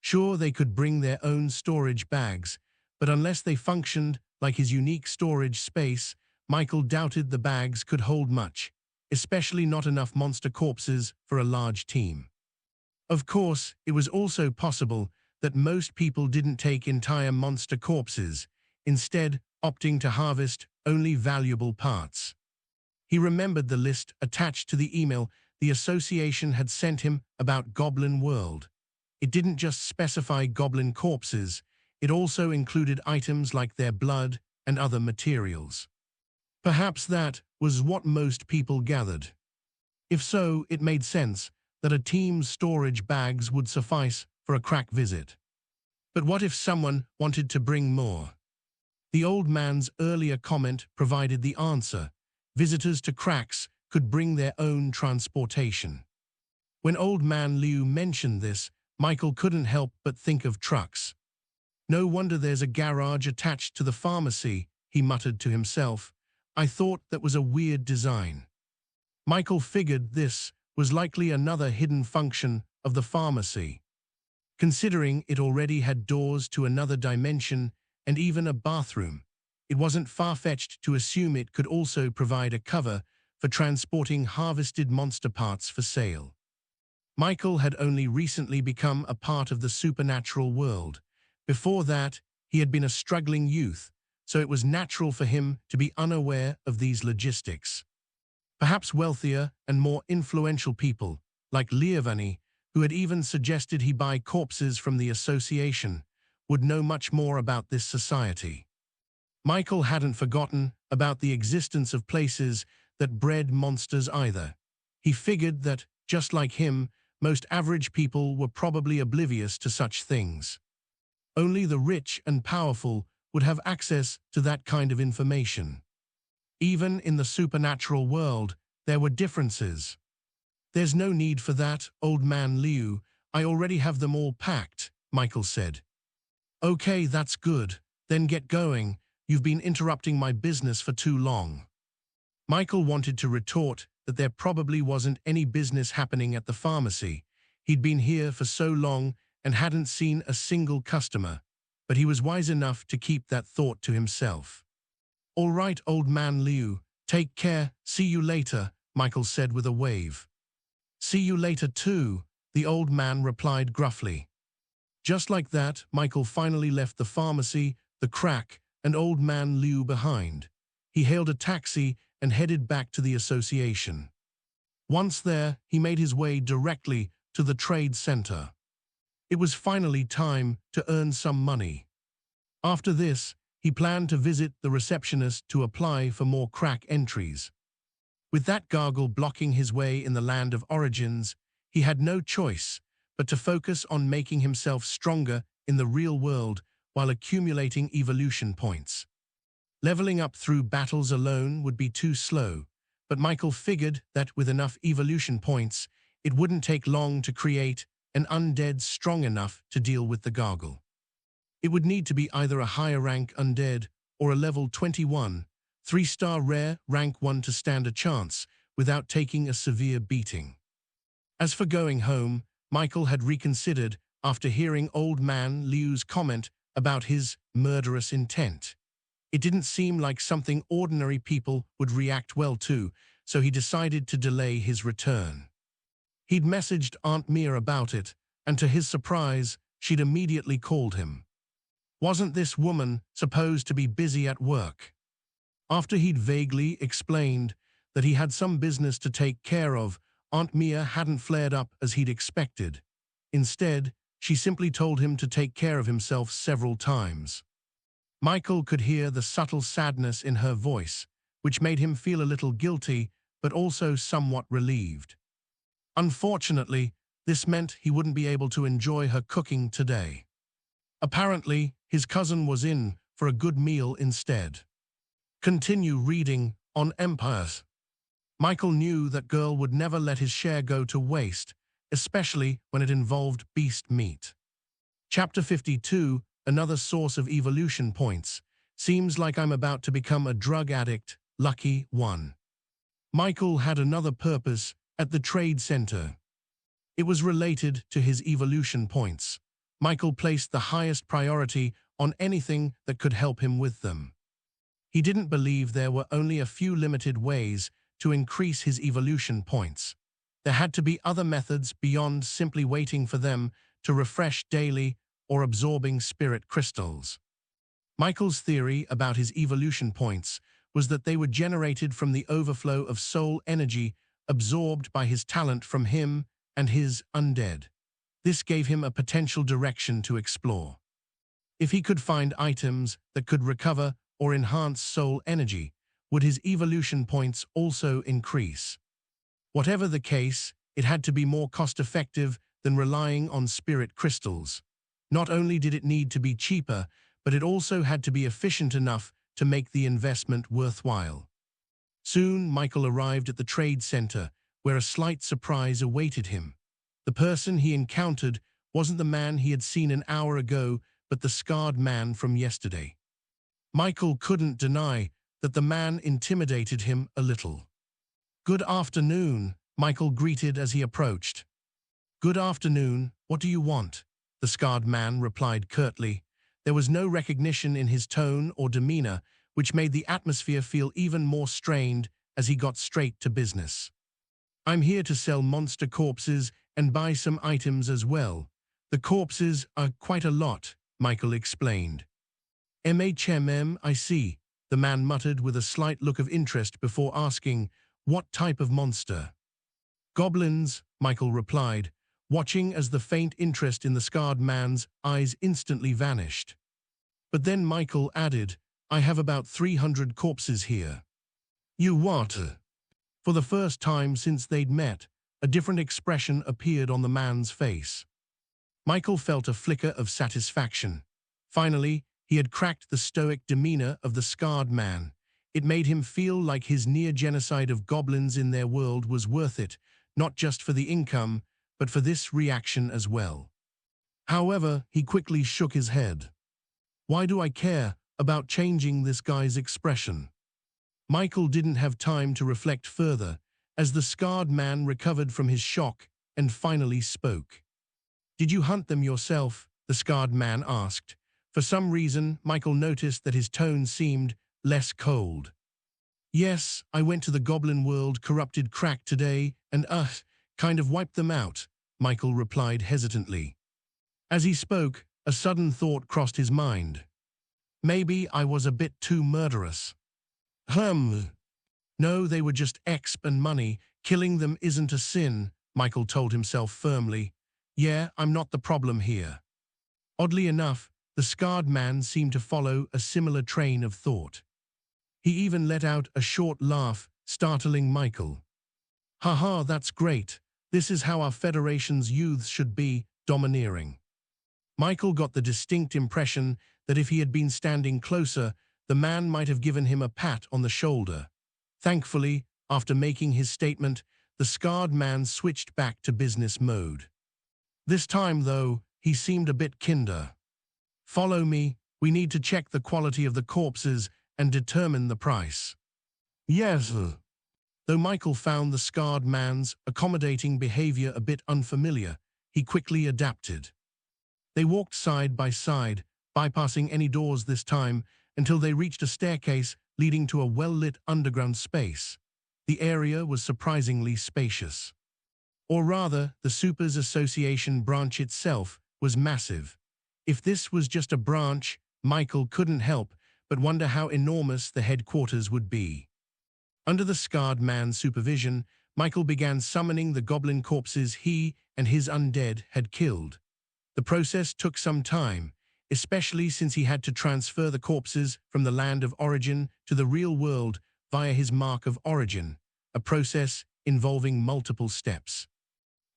Sure, they could bring their own storage bags, but unless they functioned like his unique storage space, Michael doubted the bags could hold much, especially not enough monster corpses for a large team. Of course, it was also possible that most people didn't take entire monster corpses, instead opting to harvest only valuable parts. He remembered the list attached to the email the association had sent him about Goblin World. It didn't just specify goblin corpses, it also included items like their blood and other materials. Perhaps that was what most people gathered. If so, it made sense that a team's storage bags would suffice for a crack visit. But what if someone wanted to bring more? The old man's earlier comment provided the answer. Visitors to cracks could bring their own transportation. When Old Man Liu mentioned this, Michael couldn't help but think of trucks. "No wonder there's a garage attached to the pharmacy," he muttered to himself. "I thought that was a weird design." Michael figured this was likely another hidden function of the pharmacy. Considering it already had doors to another dimension and even a bathroom, it wasn't far-fetched to assume it could also provide a cover for transporting harvested monster parts for sale. Michael had only recently become a part of the supernatural world. Before that, he had been a struggling youth, so it was natural for him to be unaware of these logistics. Perhaps wealthier and more influential people, like Leovani, who had even suggested he buy corpses from the association, would know much more about this society. Michael hadn't forgotten about the existence of places that bred monsters either. He figured that, just like him, most average people were probably oblivious to such things. Only the rich and powerful would have access to that kind of information. Even in the supernatural world, there were differences. "There's no need for that, old man Liu. I already have them all packed," Michael said. "Okay, that's good. Then get going. You've been interrupting my business for too long." Michael wanted to retort that there probably wasn't any business happening at the pharmacy. He'd been here for so long and hadn't seen a single customer, but he was wise enough to keep that thought to himself. "All right, old man Liu, take care, see you later," Michael said with a wave. "See you later too," the old man replied gruffly. Just like that, Michael finally left the pharmacy, the crack, and old man Liu behind. He hailed a taxi and headed back to the association. Once there, he made his way directly to the trade center. It was finally time to earn some money. After this, he planned to visit the receptionist to apply for more crack entries. With that gargle blocking his way in the land of origins, he had no choice but to focus on making himself stronger in the real world while accumulating evolution points. Leveling up through battles alone would be too slow, but Michael figured that with enough evolution points, it wouldn't take long to create an undead strong enough to deal with the gargle. It would need to be either a higher rank undead or a level 21, 3-star rare rank 1 to stand a chance without taking a severe beating. As for going home, Michael had reconsidered after hearing old man Liu's comment about his murderous intent. It didn't seem like something ordinary people would react well to, so he decided to delay his return. He'd messaged Aunt Mia about it, and to his surprise, she'd immediately called him. Wasn't this woman supposed to be busy at work? After he'd vaguely explained that he had some business to take care of, Aunt Mia hadn't flared up as he'd expected. Instead, she simply told him to take care of himself several times. Michael could hear the subtle sadness in her voice, which made him feel a little guilty, but also somewhat relieved. Unfortunately, this meant he wouldn't be able to enjoy her cooking today. Apparently, his cousin was in for a good meal instead. Continue reading on Empires. Michael knew that girl would never let his share go to waste, especially when it involved beast meat. Chapter 52, another source of evolution points. Seems like I'm about to become a drug addict, lucky one. Michael had another purpose at the trade center. It was related to his evolution points. Michael placed the highest priority on anything that could help him with them. He didn't believe there were only a few limited ways to increase his evolution points. There had to be other methods beyond simply waiting for them to refresh daily or absorbing spirit crystals. Michael's theory about his evolution points was that they were generated from the overflow of soul energy absorbed by his talent from him and his undead. This gave him a potential direction to explore. If he could find items that could recover or enhance soul energy, would his evolution points also increase? Whatever the case, it had to be more cost-effective than relying on spirit crystals. Not only did it need to be cheaper, but it also had to be efficient enough to make the investment worthwhile. Soon, Michael arrived at the trade center, where a slight surprise awaited him. The person he encountered wasn't the man he had seen an hour ago, but the scarred man from yesterday. Michael couldn't deny that the man intimidated him a little. "Good afternoon," Michael greeted as he approached. "Good afternoon, what do you want?" the scarred man replied curtly. There was no recognition in his tone or demeanor, which made the atmosphere feel even more strained as he got straight to business. "I'm here to sell monster corpses and buy some items as well. The corpses are quite a lot," Michael explained. "I see," the man muttered with a slight look of interest before asking, What type of monster? Goblins, Michael replied, watching as the faint interest in the scarred man's eyes instantly vanished. But then Michael added, I have about 300 corpses here. You what? For the first time since they'd met, a different expression appeared on the man's face. Michael felt a flicker of satisfaction. Finally, he had cracked the stoic demeanor of the scarred man. It made him feel like his near-genocide of goblins in their world was worth it, not just for the income, but for this reaction as well. However, he quickly shook his head. Why do I care about changing this guy's expression? Michael didn't have time to reflect further, as the scarred man recovered from his shock and finally spoke. Did you hunt them yourself? The scarred man asked. For some reason, Michael noticed that his tone seemed less cold. Yes, I went to the goblin world corrupted crack today and kind of wiped them out, Michael replied hesitantly. As he spoke, a sudden thought crossed his mind. Maybe I was a bit too murderous. No, they were just exp and money. Killing them isn't a sin, Michael told himself firmly. Yeah, I'm not the problem here. Oddly enough, the scarred man seemed to follow a similar train of thought. He even let out a short laugh, startling Michael. Haha, that's great. This is how our Federation's youths should be, domineering. Michael got the distinct impression that if he had been standing closer, the man might have given him a pat on the shoulder. Thankfully, after making his statement, the scarred man switched back to business mode. This time, though, he seemed a bit kinder. Follow me, we need to check the quality of the corpses and determine the price. Yes. Though Michael found the scarred man's accommodating behavior a bit unfamiliar, he quickly adapted. They walked side by side, bypassing any doors this time, until they reached a staircase leading to a well-lit underground space. The area was surprisingly spacious. Or rather, the Supers Association branch itself was massive. If this was just a branch, Michael couldn't help but wonder how enormous the headquarters would be. Under the scarred man's supervision, Michael began summoning the goblin corpses he and his undead had killed. The process took some time, especially since he had to transfer the corpses from the land of origin to the real world via his mark of origin, a process involving multiple steps.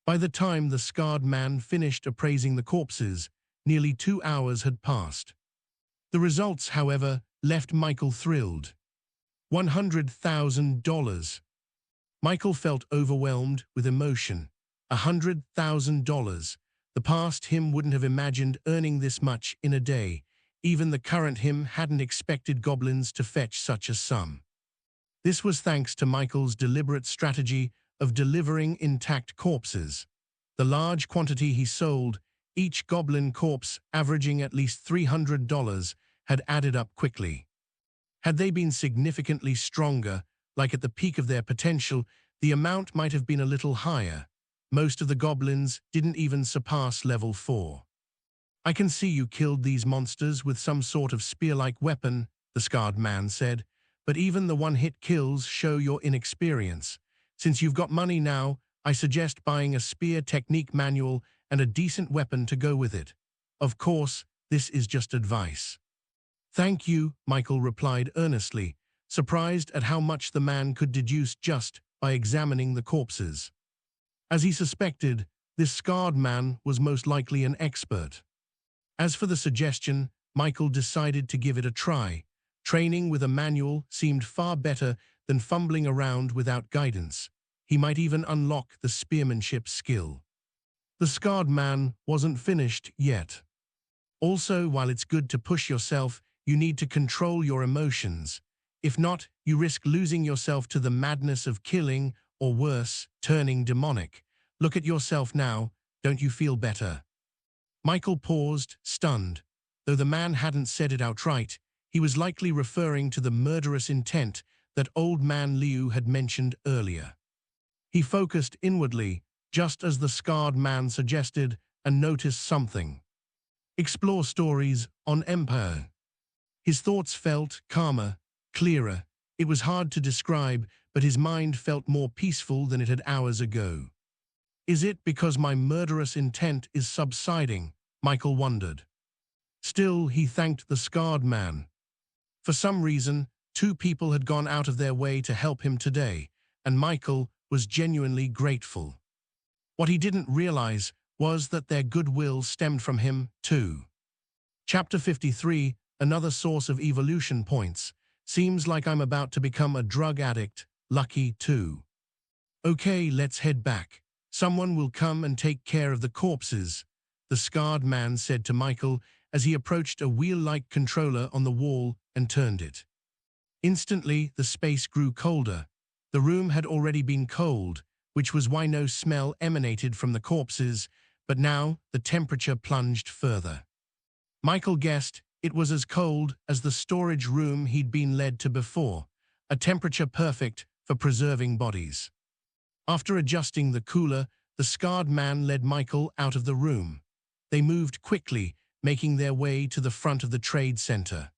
By the time the scarred man finished appraising the corpses, nearly 2 hours had passed. The results, however, left Michael thrilled. $100,000. Michael felt overwhelmed with emotion. $100,000. The past him wouldn't have imagined earning this much in a day. Even the current him hadn't expected goblins to fetch such a sum. This was thanks to Michael's deliberate strategy of delivering intact corpses. The large quantity he sold, each goblin corpse averaging at least $300, had added up quickly. Had they been significantly stronger, like at the peak of their potential, the amount might have been a little higher. Most of the goblins didn't even surpass level 4. I can see you killed these monsters with some sort of spear-like weapon, the scarred man said, but even the one-hit kills show your inexperience. Since you've got money now, I suggest buying a spear technique manual and a decent weapon to go with it. Of course, this is just advice. Thank you, Michael replied earnestly, surprised at how much the man could deduce just by examining the corpses. As he suspected, this scarred man was most likely an expert. As for the suggestion, Michael decided to give it a try. Training with a manual seemed far better than fumbling around without guidance. He might even unlock the spearmanship skill. The scarred man wasn't finished yet. Also, while it's good to push yourself, you need to control your emotions. If not, you risk losing yourself to the madness of killing, or worse, turning demonic. Look at yourself now, don't you feel better? Michael paused, stunned. Though the man hadn't said it outright, he was likely referring to the murderous intent that Old Man Liu had mentioned earlier. He focused inwardly, just as the scarred man suggested, and noticed something. Explore stories on Empire. His thoughts felt calmer, clearer. It was hard to describe, but his mind felt more peaceful than it had hours ago. Is it because my murderous intent is subsiding? Michael wondered. Still, he thanked the scarred man. For some reason, two people had gone out of their way to help him today, and Michael was genuinely grateful. What he didn't realize was that their goodwill stemmed from him, too. Chapter 53, another source of evolution points. Seems like I'm about to become a drug addict, lucky too. Okay, let's head back. Someone will come and take care of the corpses, the scarred man said to Michael as he approached a wheel-like controller on the wall and turned it. Instantly, the space grew colder. The room had already been cold, which was why no smell emanated from the corpses, but now the temperature plunged further. Michael guessed it was as cold as the storage room he'd been led to before, a temperature perfect for preserving bodies. After adjusting the cooler, the scarred man led Michael out of the room. They moved quickly, making their way to the front of the trade center.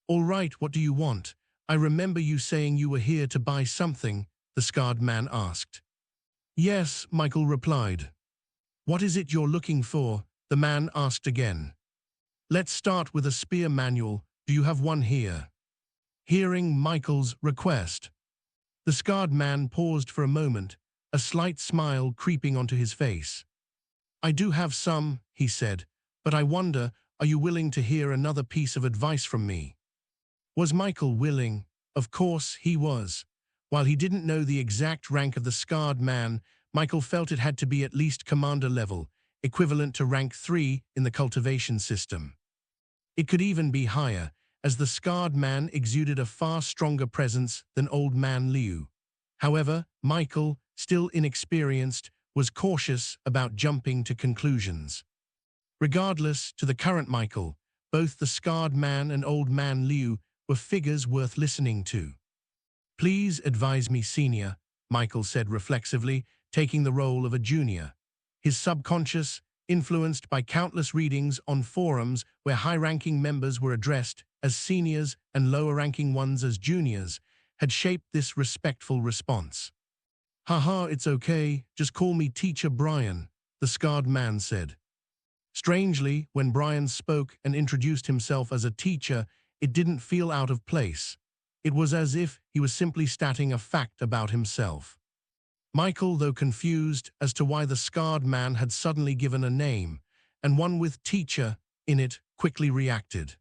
All right, what do you want? I remember you saying you were here to buy something, the scarred man asked. Yes, Michael replied. What is it you're looking for? The man asked again. Let's start with a spear manual. Do you have one here? Hearing Michael's request, the scarred man paused for a moment, a slight smile creeping onto his face. I do have some, he said, but I wonder, are you willing to hear another piece of advice from me? Was Michael willing? Of course he was. While he didn't know the exact rank of the scarred man, Michael felt it had to be at least commander level, equivalent to rank 3 in the cultivation system. It could even be higher, as the scarred man exuded a far stronger presence than Old Man Liu. However, Michael, still inexperienced, was cautious about jumping to conclusions. Regardless, to the current Michael, both the scarred man and Old Man Liu were figures worth listening to. Please advise me, senior, Michael said reflexively, taking the role of a junior. His subconscious, influenced by countless readings on forums where high-ranking members were addressed as seniors and lower-ranking ones as juniors, had shaped this respectful response. Haha, it's okay, just call me Teacher Brian, the scarred man said. Strangely, when Brian spoke and introduced himself as a teacher, it didn't feel out of place. It was as if he was simply stating a fact about himself. Michael, though confused as to why the scarred man had suddenly given a name, and one with teacher in it, quickly reacted.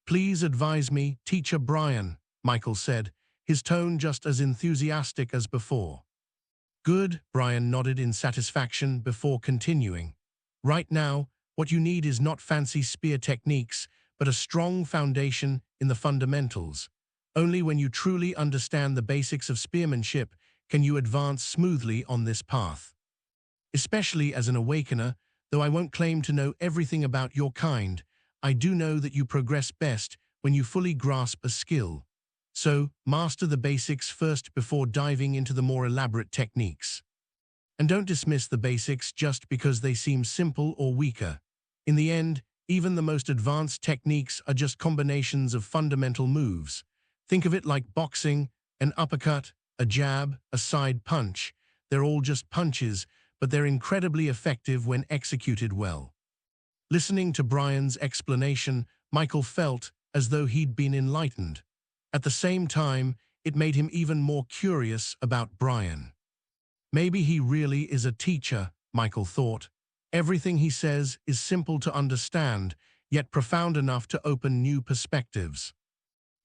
Please advise me, Teacher Brian, Michael said, his tone just as enthusiastic as before. Good, Brian nodded in satisfaction before continuing. Right now, what you need is not fancy spear techniques, but a strong foundation in the fundamentals. Only when you truly understand the basics of spearmanship can you advance smoothly on this path. Especially as an awakener, though I won't claim to know everything about your kind, I do know that you progress best when you fully grasp a skill. So, master the basics first before diving into the more elaborate techniques. And don't dismiss the basics just because they seem simple or weaker. In the end, even the most advanced techniques are just combinations of fundamental moves. Think of it like boxing, an uppercut, a jab, a side punch. They're all just punches, but they're incredibly effective when executed well. Listening to Brian's explanation, Michael felt as though he'd been enlightened. At the same time, it made him even more curious about Brian. Maybe he really is a teacher, Michael thought. Everything he says is simple to understand, yet profound enough to open new perspectives.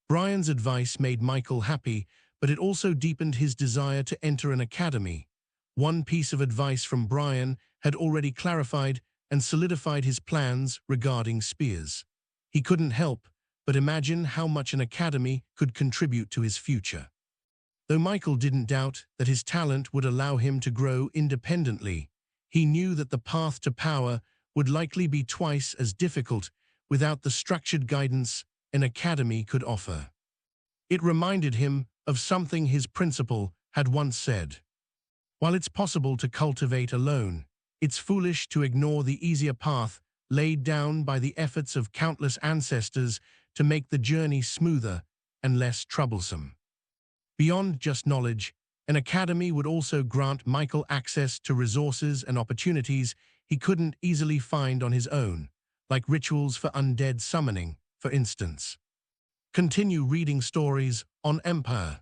Brian's advice made Michael happy, but it also deepened his desire to enter an academy. One piece of advice from Brian had already clarified and solidified his plans regarding spears. He couldn't help but imagine how much an academy could contribute to his future. Though Michael didn't doubt that his talent would allow him to grow independently, he knew that the path to power would likely be twice as difficult without the structured guidance an academy could offer. It reminded him of something his principal had once said. While it's possible to cultivate alone, it's foolish to ignore the easier path laid down by the efforts of countless ancestors to make the journey smoother and less troublesome. Beyond just knowledge, an academy would also grant Michael access to resources and opportunities he couldn't easily find on his own, like rituals for undead summoning, for instance. Continue reading stories on Empire.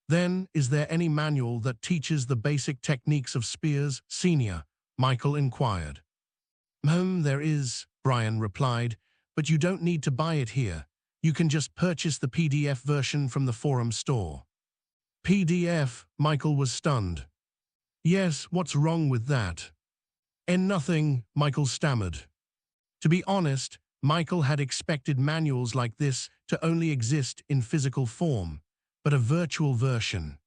Then, is there any manual that teaches the basic techniques of spears, Senior? Michael inquired. There is, Brian replied, but you don't need to buy it here. You can just purchase the PDF version from the forum store. PDF, Michael was stunned. Yes, what's wrong with that? Nothing, Michael stammered. To be honest, Michael had expected manuals like this to only exist in physical form, but a virtual version.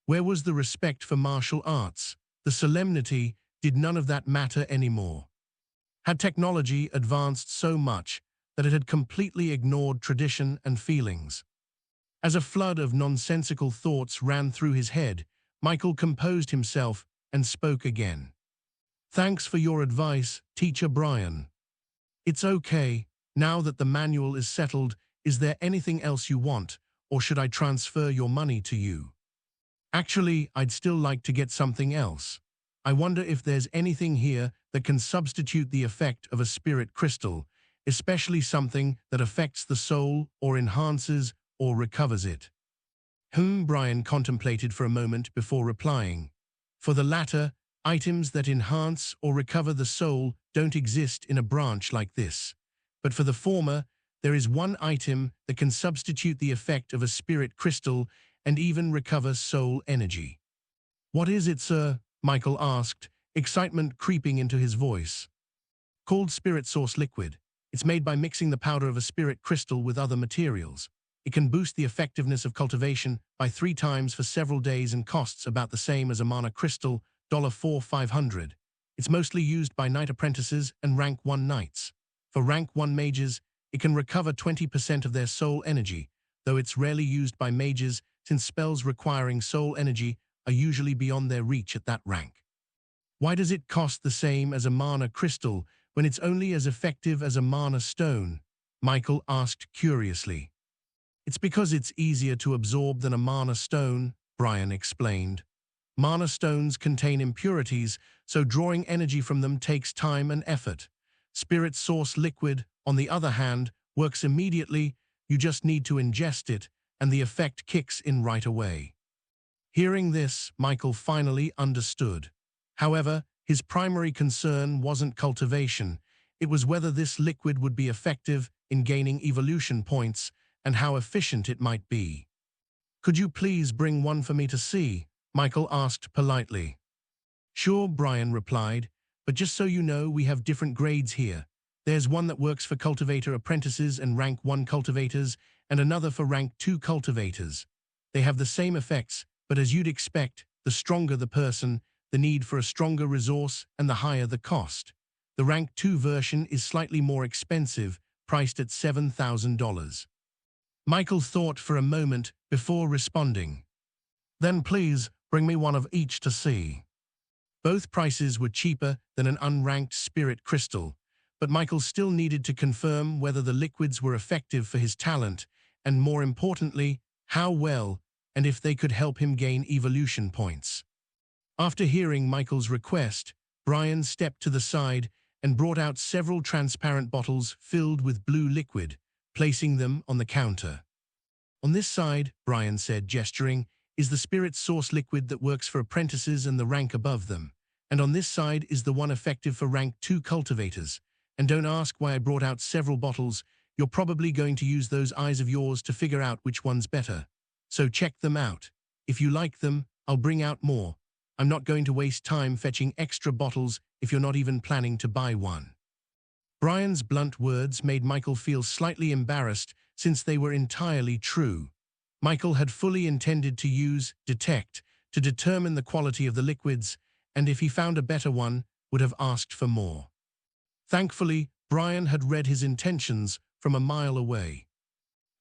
Where was the respect for martial arts? The solemnity? Did none of that matter anymore? Had technology advanced so much that it had completely ignored tradition and feelings? As a flood of nonsensical thoughts ran through his head, Michael composed himself and spoke again. Thanks for your advice, Teacher Brian. It's okay. Now that the manual is settled, is there anything else you want, or should I transfer your money to you? Actually, I'd still like to get something else. I wonder if there's anything here that can substitute the effect of a spirit crystal, especially something that affects the soul or enhances or recovers it. Brian contemplated for a moment before replying. For the latter, items that enhance or recover the soul don't exist in a branch like this. But for the former, there is one item that can substitute the effect of a spirit crystal and even recover soul energy. What is it, sir? Michael asked, excitement creeping into his voice. Called Spirit Source Liquid. It's made by mixing the powder of a spirit crystal with other materials. It can boost the effectiveness of cultivation by 3 times for several days and costs about the same as a mana crystal, $4,500. It's mostly used by knight apprentices and rank 1 knights. For rank 1 mages, it can recover 20% of their soul energy, though it's rarely used by mages since spells requiring soul energy are usually beyond their reach at that rank. Why does it cost the same as a mana crystal when it's only as effective as a mana stone? Michael asked curiously. It's because it's easier to absorb than a mana stone, Brian explained. Mana stones contain impurities, so drawing energy from them takes time and effort. Spirit Source Liquid, on the other hand, works immediately. You just need to ingest it, and the effect kicks in right away. Hearing this, Michael finally understood. However, his primary concern wasn't cultivation. It was whether this liquid would be effective in gaining evolution points and how efficient it might be. Could you please bring one for me to see? Michael asked politely. Sure, Brian replied, but just so you know, we have different grades here. There's one that works for cultivator apprentices and rank 1 cultivators, and another for rank 2 cultivators. They have the same effects, but as you'd expect, the stronger the person, the need for a stronger resource, and the higher the cost. The rank 2 version is slightly more expensive, priced at $7,000. Michael thought for a moment before responding. Then please, bring me one of each to see. Both prices were cheaper than an unranked spirit crystal, but Michael still needed to confirm whether the liquids were effective for his talent, and more importantly, how well, and if they could help him gain evolution points. After hearing Michael's request, Brian stepped to the side and brought out several transparent bottles filled with blue liquid, placing them on the counter. On this side, Brian said, gesturing, is the Spirit Source Liquid that works for apprentices and the rank above them. And on this side is the one effective for rank 2 cultivators. And don't ask why I brought out several bottles. You're probably going to use those eyes of yours to figure out which one's better. So check them out. If you like them, I'll bring out more. I'm not going to waste time fetching extra bottles if you're not even planning to buy one. Brian's blunt words made Michael feel slightly embarrassed since they were entirely true. Michael had fully intended to use detect to determine the quality of the liquids, and if he found a better one, would have asked for more. Thankfully, Brian had read his intentions from a mile away.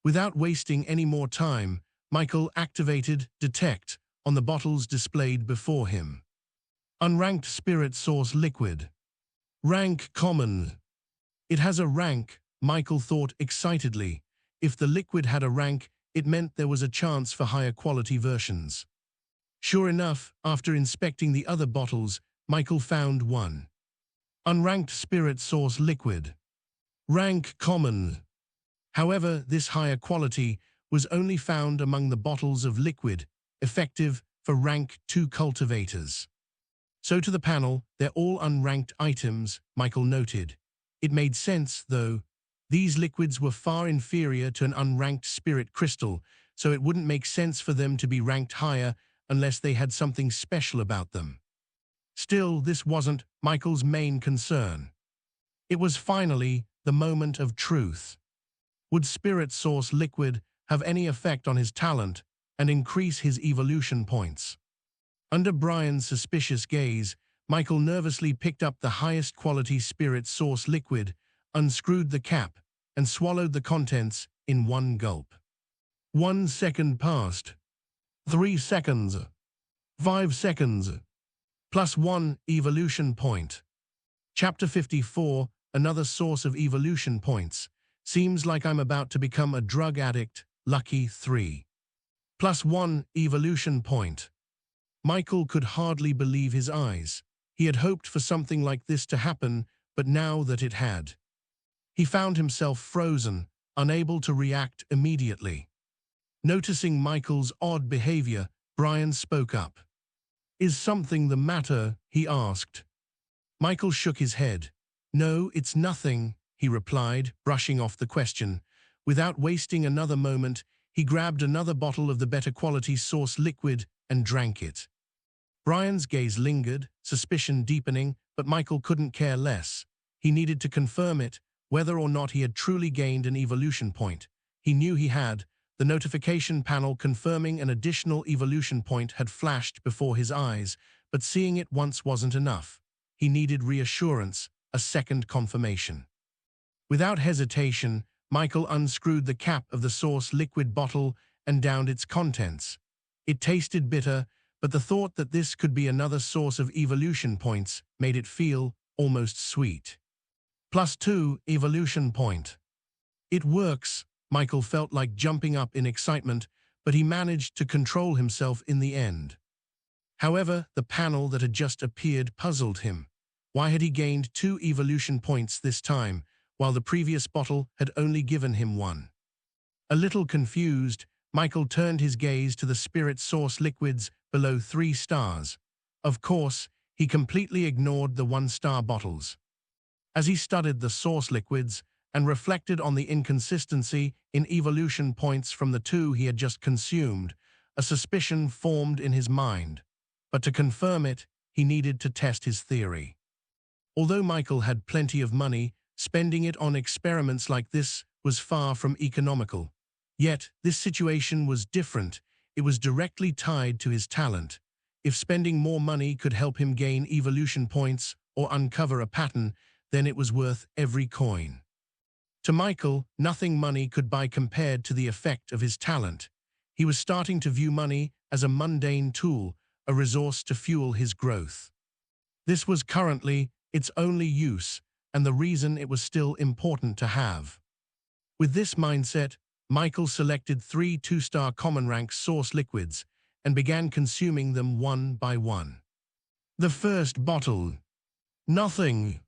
Without wasting any more time, Michael activated detect on the bottles displayed before him. Unranked Spirit Source Liquid. Rank Common. It has a rank, Michael thought excitedly. If the liquid had a rank, it meant there was a chance for higher quality versions. Sure enough, after inspecting the other bottles, Michael found one. Unranked spirit source liquid. Rank common. However, this higher quality was only found among the bottles of liquid, effective for rank 2 cultivators. So to the panel, they're all unranked items, Michael noted. It made sense, though. These liquids were far inferior to an unranked spirit crystal, so it wouldn't make sense for them to be ranked higher unless they had something special about them. Still, this wasn't Michael's main concern. It was finally the moment of truth. Would spirit source liquid have any effect on his talent and increase his evolution points? Under Brian's suspicious gaze, Michael nervously picked up the highest quality spirit source liquid, unscrewed the cap, and swallowed the contents in one gulp. 1 second passed. 3 seconds. 5 seconds. +1 evolution point. Chapter 54, another source of evolution points. Seems like I'm about to become a drug addict. Lucky 3. +1 evolution point. Michael could hardly believe his eyes. He had hoped for something like this to happen, but now that it had, he found himself frozen, unable to react immediately. Noticing Michael's odd behavior, Brian spoke up. "Is something the matter?" he asked. Michael shook his head. "No, it's nothing," he replied, brushing off the question. Without wasting another moment, he grabbed another bottle of the better quality source liquid and drank it. Brian's gaze lingered, suspicion deepening, but Michael couldn't care less. He needed to confirm it, whether or not he had truly gained an evolution point. He knew he had. The notification panel confirming an additional evolution point had flashed before his eyes, but seeing it once wasn't enough. He needed reassurance, a second confirmation. Without hesitation, Michael unscrewed the cap of the source liquid bottle and downed its contents. It tasted bitter, but the thought that this could be another source of evolution points made it feel almost sweet. +2 evolution point. It works. Michael felt like jumping up in excitement, but he managed to control himself in the end. However, the panel that had just appeared puzzled him. Why had he gained 2 evolution points this time, while the previous bottle had only given him 1? A little confused, Michael turned his gaze to the spirit source liquids below 3 stars. Of course, he completely ignored the 1-star bottles. As he studied the source liquids and reflected on the inconsistency in evolution points from the 2 he had just consumed, a suspicion formed in his mind. But to confirm it, he needed to test his theory. Although Michael had plenty of money, spending it on experiments like this was far from economical. Yet, this situation was different. It was directly tied to his talent. If spending more money could help him gain evolution points or uncover a pattern, then it was worth every coin. To Michael, nothing money could buy compared to the effect of his talent. He was starting to view money as a mundane tool, a resource to fuel his growth. This was currently its only use, and the reason it was still important to have. With this mindset, Michael selected 3 2-star common rank source liquids and began consuming them one by one. The first bottle. Nothing.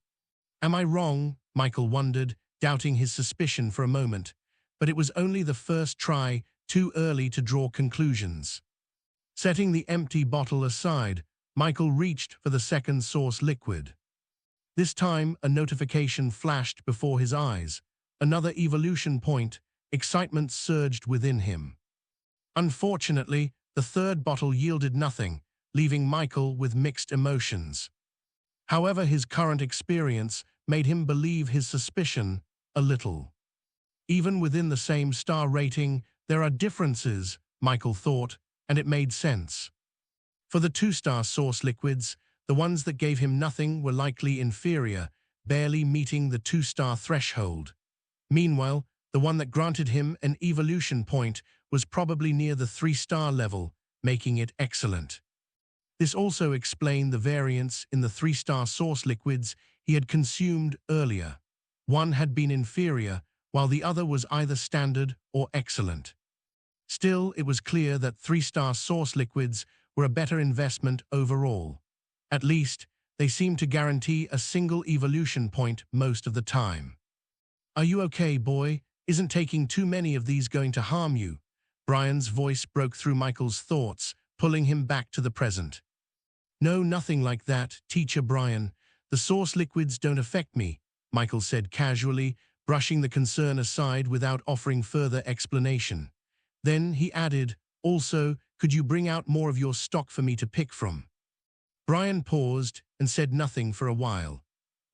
Am I wrong? Michael wondered, doubting his suspicion for a moment. But it was only the first try, too early to draw conclusions. Setting the empty bottle aside, Michael reached for the second source liquid. This time, a notification flashed before his eyes. Another evolution point. Excitement surged within him. Unfortunately, the third bottle yielded nothing, leaving Michael with mixed emotions. However, his current experience made him believe his suspicion a little. Even within the same star rating, there are differences, Michael thought, and it made sense. For the 2-star source liquids, the ones that gave him nothing were likely inferior, barely meeting the 2-star threshold. Meanwhile, the one that granted him an evolution point was probably near the 3-star level, making it excellent. This also explained the variance in the 3-star source liquids he had consumed earlier. One had been inferior, while the other was either standard or excellent. Still, it was clear that 3-star source liquids were a better investment overall. At least, they seemed to guarantee a single evolution point most of the time. "Are you okay, boy? Isn't taking too many of these going to harm you?" Brian's voice broke through Michael's thoughts, pulling him back to the present. "No, nothing like that, Teacher Brian. The source liquids don't affect me," Michael said casually, brushing the concern aside without offering further explanation. Then he added, "Also, could you bring out more of your stock for me to pick from?" Brian paused and said nothing for a while.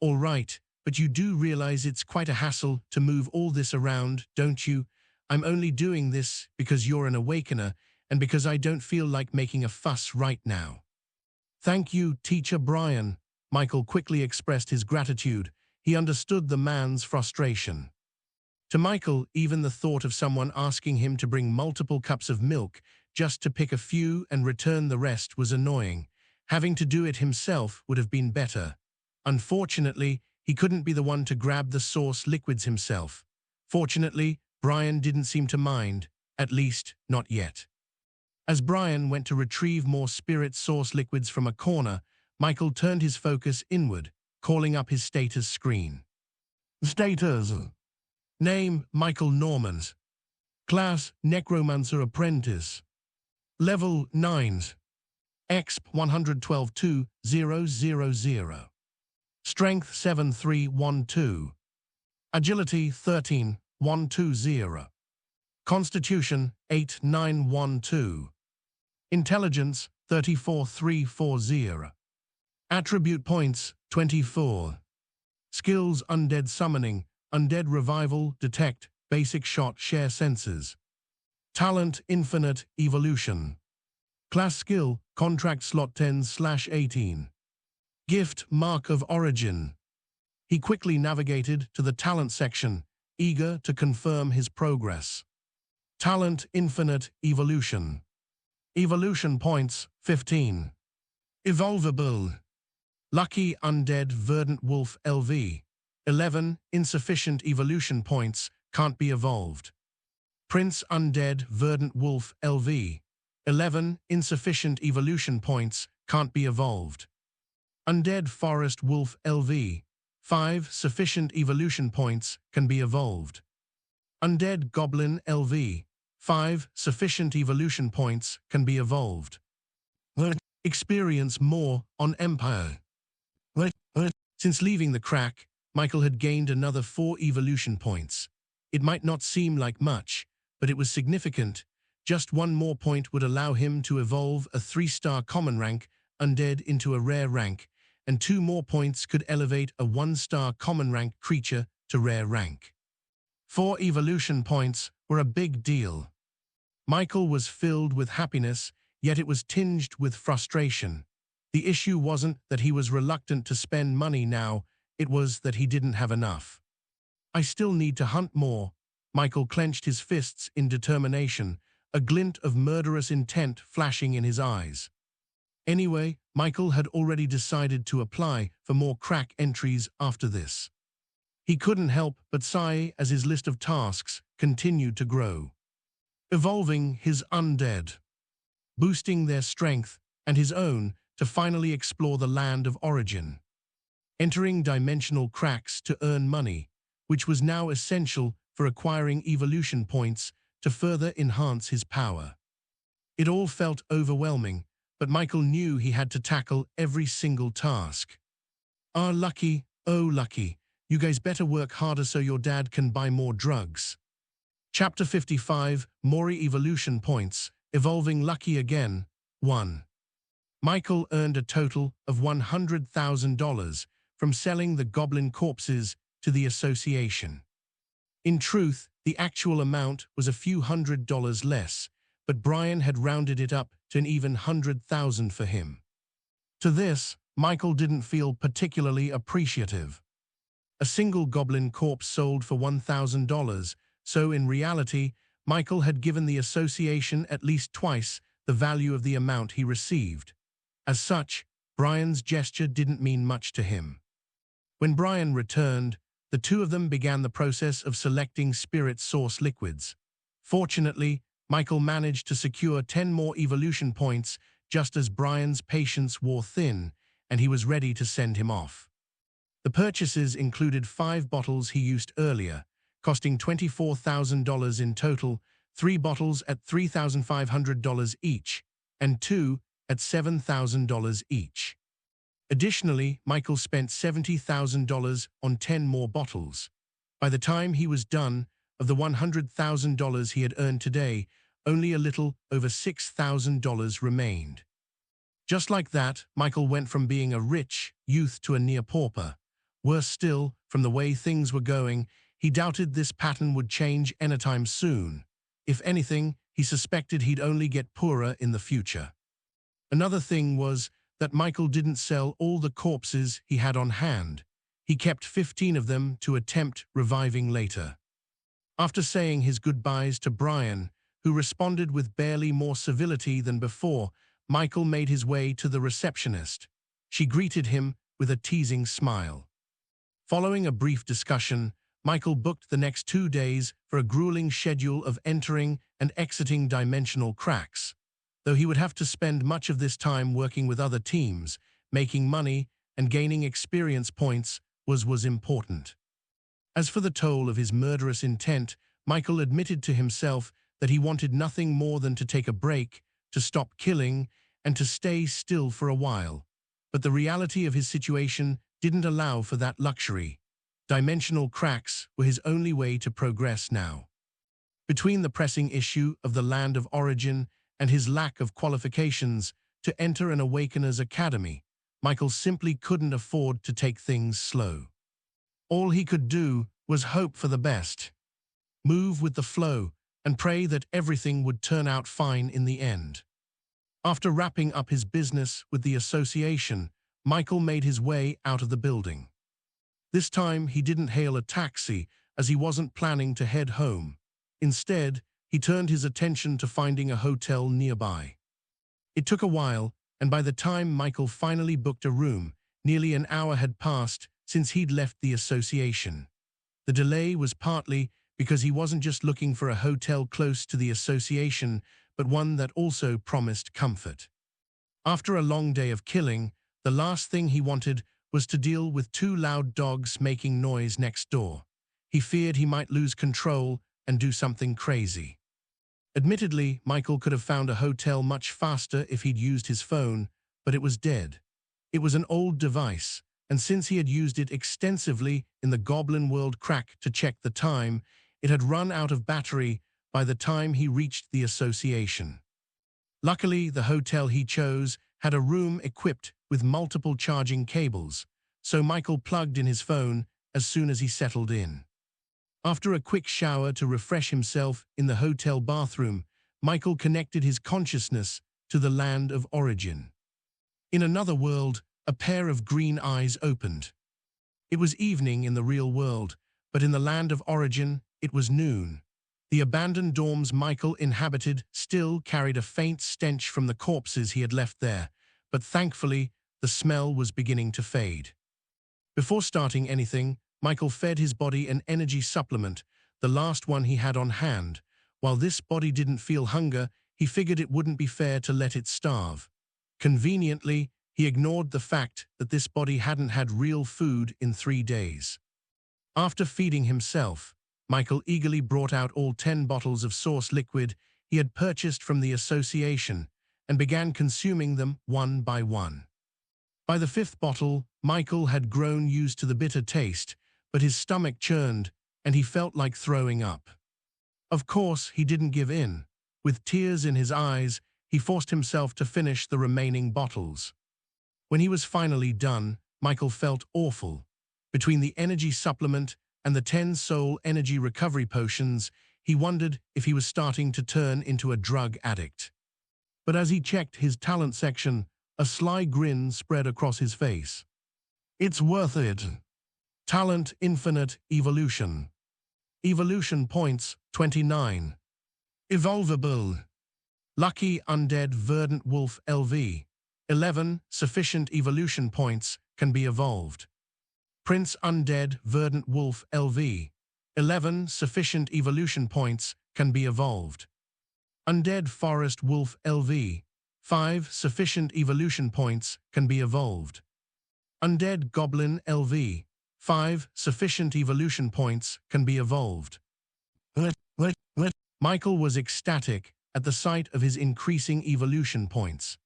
"All right, but you do realize it's quite a hassle to move all this around, don't you? I'm only doing this because you're an awakener and because I don't feel like making a fuss right now." "Thank you, Teacher Brian." Michael quickly expressed his gratitude. He understood the man's frustration. To Michael, even the thought of someone asking him to bring multiple cups of milk just to pick a few and return the rest was annoying. Having to do it himself would have been better. Unfortunately, he couldn't be the one to grab the source liquids himself. Fortunately, Brian didn't seem to mind, at least not yet. As Brian went to retrieve more spirit source liquids from a corner, Michael turned his focus inward, calling up his status screen. Status. Name, Michael Normans. Class, Necromancer Apprentice. Level, 9s. Exp 112-2000. Strength 7312. Agility 13120. Constitution 8912. Intelligence 34340. Attribute points 24. Skills: Undead Summoning, Undead Revival, Detect, Basic Shot, Share Senses. Talent: Infinite Evolution. Class skill: Contract slot 10/18. Gift: Mark of Origin. He quickly navigated to the talent section, eager to confirm his progress. Talent: Infinite Evolution. Evolution points: 15. Evolvable. Lucky Undead Verdant Wolf LV. 11. Insufficient evolution points, can't be evolved. Prince Undead Verdant Wolf LV. 11. Insufficient evolution points, can't be evolved. Undead Forest Wolf LV. 5. Sufficient evolution points, can be evolved. Undead Goblin LV. 5. Sufficient evolution points, can be evolved. Experience more on Empire. Since leaving the crack, Michael had gained another 4 evolution points. It might not seem like much, but it was significant. Just one more point would allow him to evolve a 3-star common rank undead into a rare rank, and 2 more points could elevate a 1-star common rank creature to rare rank. 4 evolution points were a big deal. Michael was filled with happiness, yet it was tinged with frustration. The issue wasn't that he was reluctant to spend money now, it was that he didn't have enough. "I still need to hunt more." Michael clenched his fists in determination, a glint of murderous intent flashing in his eyes. Anyway, Michael had already decided to apply for more crack entries after this. He couldn't help but sigh as his list of tasks continued to grow. Evolving his undead, boosting their strength and his own to finally explore the land of origin, entering dimensional cracks to earn money, which was now essential for acquiring evolution points to further enhance his power. It all felt overwhelming, but Michael knew he had to tackle every single task. Lucky, oh Lucky, you guys better work harder so your dad can buy more drugs." Chapter 55, More Evolution Points, Evolving Lucky Again, 1. Michael earned a total of $100,000 from selling the goblin corpses to the association. In truth, the actual amount was a few $100s less, but Brian had rounded it up to an even $100,000 for him. To this, Michael didn't feel particularly appreciative. A single goblin corpse sold for $1,000, so in reality, Michael had given the association at least twice the value of the amount he received. As such, Brian's gesture didn't mean much to him. When Brian returned, the two of them began the process of selecting spirit source liquids. Fortunately, Michael managed to secure 10 more evolution points just as Brian's patience wore thin, and he was ready to send him off. The purchases included 5 bottles he used earlier, costing $24,000 in total, 3 bottles at $3,500 each, and 2 at $7,000 each. Additionally, Michael spent $70,000 on 10 more bottles. By the time he was done, of the $100,000 he had earned today, only a little over $6,000 remained. Just like that, Michael went from being a rich youth to a near pauper. Worse still, from the way things were going, he doubted this pattern would change anytime soon. If anything, he suspected he'd only get poorer in the future. Another thing was that Michael didn't sell all the corpses he had on hand. He kept 15 of them to attempt reviving later. After saying his goodbyes to Brian, who responded with barely more civility than before, Michael made his way to the receptionist. She greeted him with a teasing smile. Following a brief discussion, Michael booked the next 2 days for a grueling schedule of entering and exiting dimensional cracks. Though he would have to spend much of this time working with other teams, making money and gaining experience points was important. As for the toll of his murderous intent, Michael admitted to himself that he wanted nothing more than to take a break, to stop killing, and to stay still for a while. But the reality of his situation didn't allow for that luxury. Dimensional cracks were his only way to progress now. Between the pressing issue of the land of origin and his lack of qualifications to enter an Awakeners academy, Michael simply couldn't afford to take things slow. All he could do was hope for the best, move with the flow, and pray that everything would turn out fine in the end. After wrapping up his business with the association, Michael made his way out of the building. This time he didn't hail a taxi, as he wasn't planning to head home. Instead, he turned his attention to finding a hotel nearby. It took a while, and by the time Michael finally booked a room, nearly an hour had passed since he'd left the association. The delay was partly because he wasn't just looking for a hotel close to the association, but one that also promised comfort. After a long day of killing, the last thing he wanted was to deal with 2 loud dogs making noise next door. He feared he might lose control and do something crazy. Admittedly, Michael could have found a hotel much faster if he'd used his phone, but it was dead. It was an old device, and since he had used it extensively in the Goblin World crack to check the time, it had run out of battery by the time he reached the association. Luckily, the hotel he chose had a room equipped with multiple charging cables, so Michael plugged in his phone as soon as he settled in. After a quick shower to refresh himself in the hotel bathroom, Michael connected his consciousness to the land of origin. In another world, a pair of green eyes opened. It was evening in the real world, but in the land of origin, it was noon. The abandoned dorms Michael inhabited still carried a faint stench from the corpses he had left there, but thankfully, the smell was beginning to fade. Before starting anything, Michael fed his body an energy supplement, the last one he had on hand. While this body didn't feel hunger, he figured it wouldn't be fair to let it starve. Conveniently, he ignored the fact that this body hadn't had real food in 3 days. After feeding himself, Michael eagerly brought out all 10 bottles of source liquid he had purchased from the association and began consuming them one by one. By the 5th bottle, Michael had grown used to the bitter taste, but his stomach churned and he felt like throwing up. Of course, he didn't give in. With tears in his eyes, he forced himself to finish the remaining bottles. When he was finally done, Michael felt awful. Between the energy supplement and the 10 soul energy recovery potions, he wondered if he was starting to turn into a drug addict. But as he checked his talent section, a sly grin spread across his face. It's worth it. Talent Infinite Evolution. Evolution points 29. Evolvable. Lucky Undead Verdant Wolf LV. 11 sufficient evolution points can be evolved. Prince Undead Verdant Wolf LV. 11 sufficient evolution points can be evolved. Undead Forest Wolf LV. 5 sufficient evolution points can be evolved. Undead Goblin LV. 5 sufficient evolution points can be evolved. Michael was ecstatic at the sight of his increasing evolution points.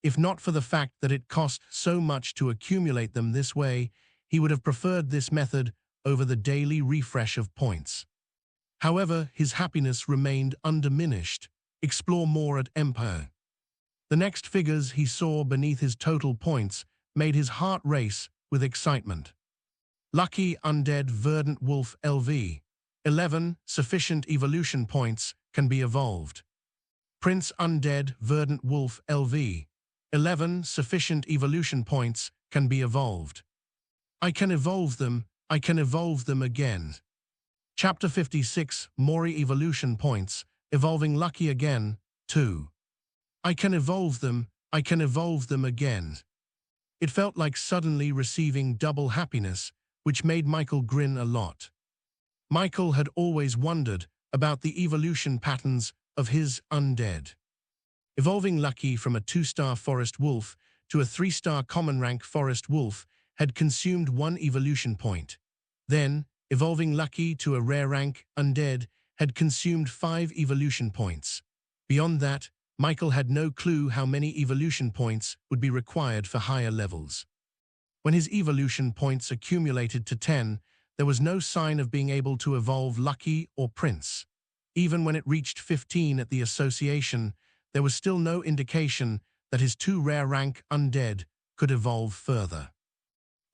If not for the fact that it cost so much to accumulate them this way, he would have preferred this method over the daily refresh of points. However, his happiness remained undiminished. Explore more at Empire. The next figures he saw beneath his total points made his heart race with excitement. Lucky Undead Verdant Wolf LV. 11 sufficient evolution points can be evolved. Prince Undead Verdant Wolf LV. 11 sufficient evolution points can be evolved. I can evolve them again. Chapter 56, More Evolution Points, Evolving Lucky Again, 2. I can evolve them again. It felt like suddenly receiving double happiness, which made Michael grin a lot. Michael had always wondered about the evolution patterns of his undead. Evolving Lucky from a 2-star forest wolf to a 3-star common rank forest wolf had consumed 1 evolution point. Then, evolving Lucky to a rare rank undead had consumed 5 evolution points. Beyond that, Michael had no clue how many evolution points would be required for higher levels. When his evolution points accumulated to 10, there was no sign of being able to evolve Lucky or Prince. Even when it reached 15 at the association, there was still no indication that his 2 rare rank undead could evolve further.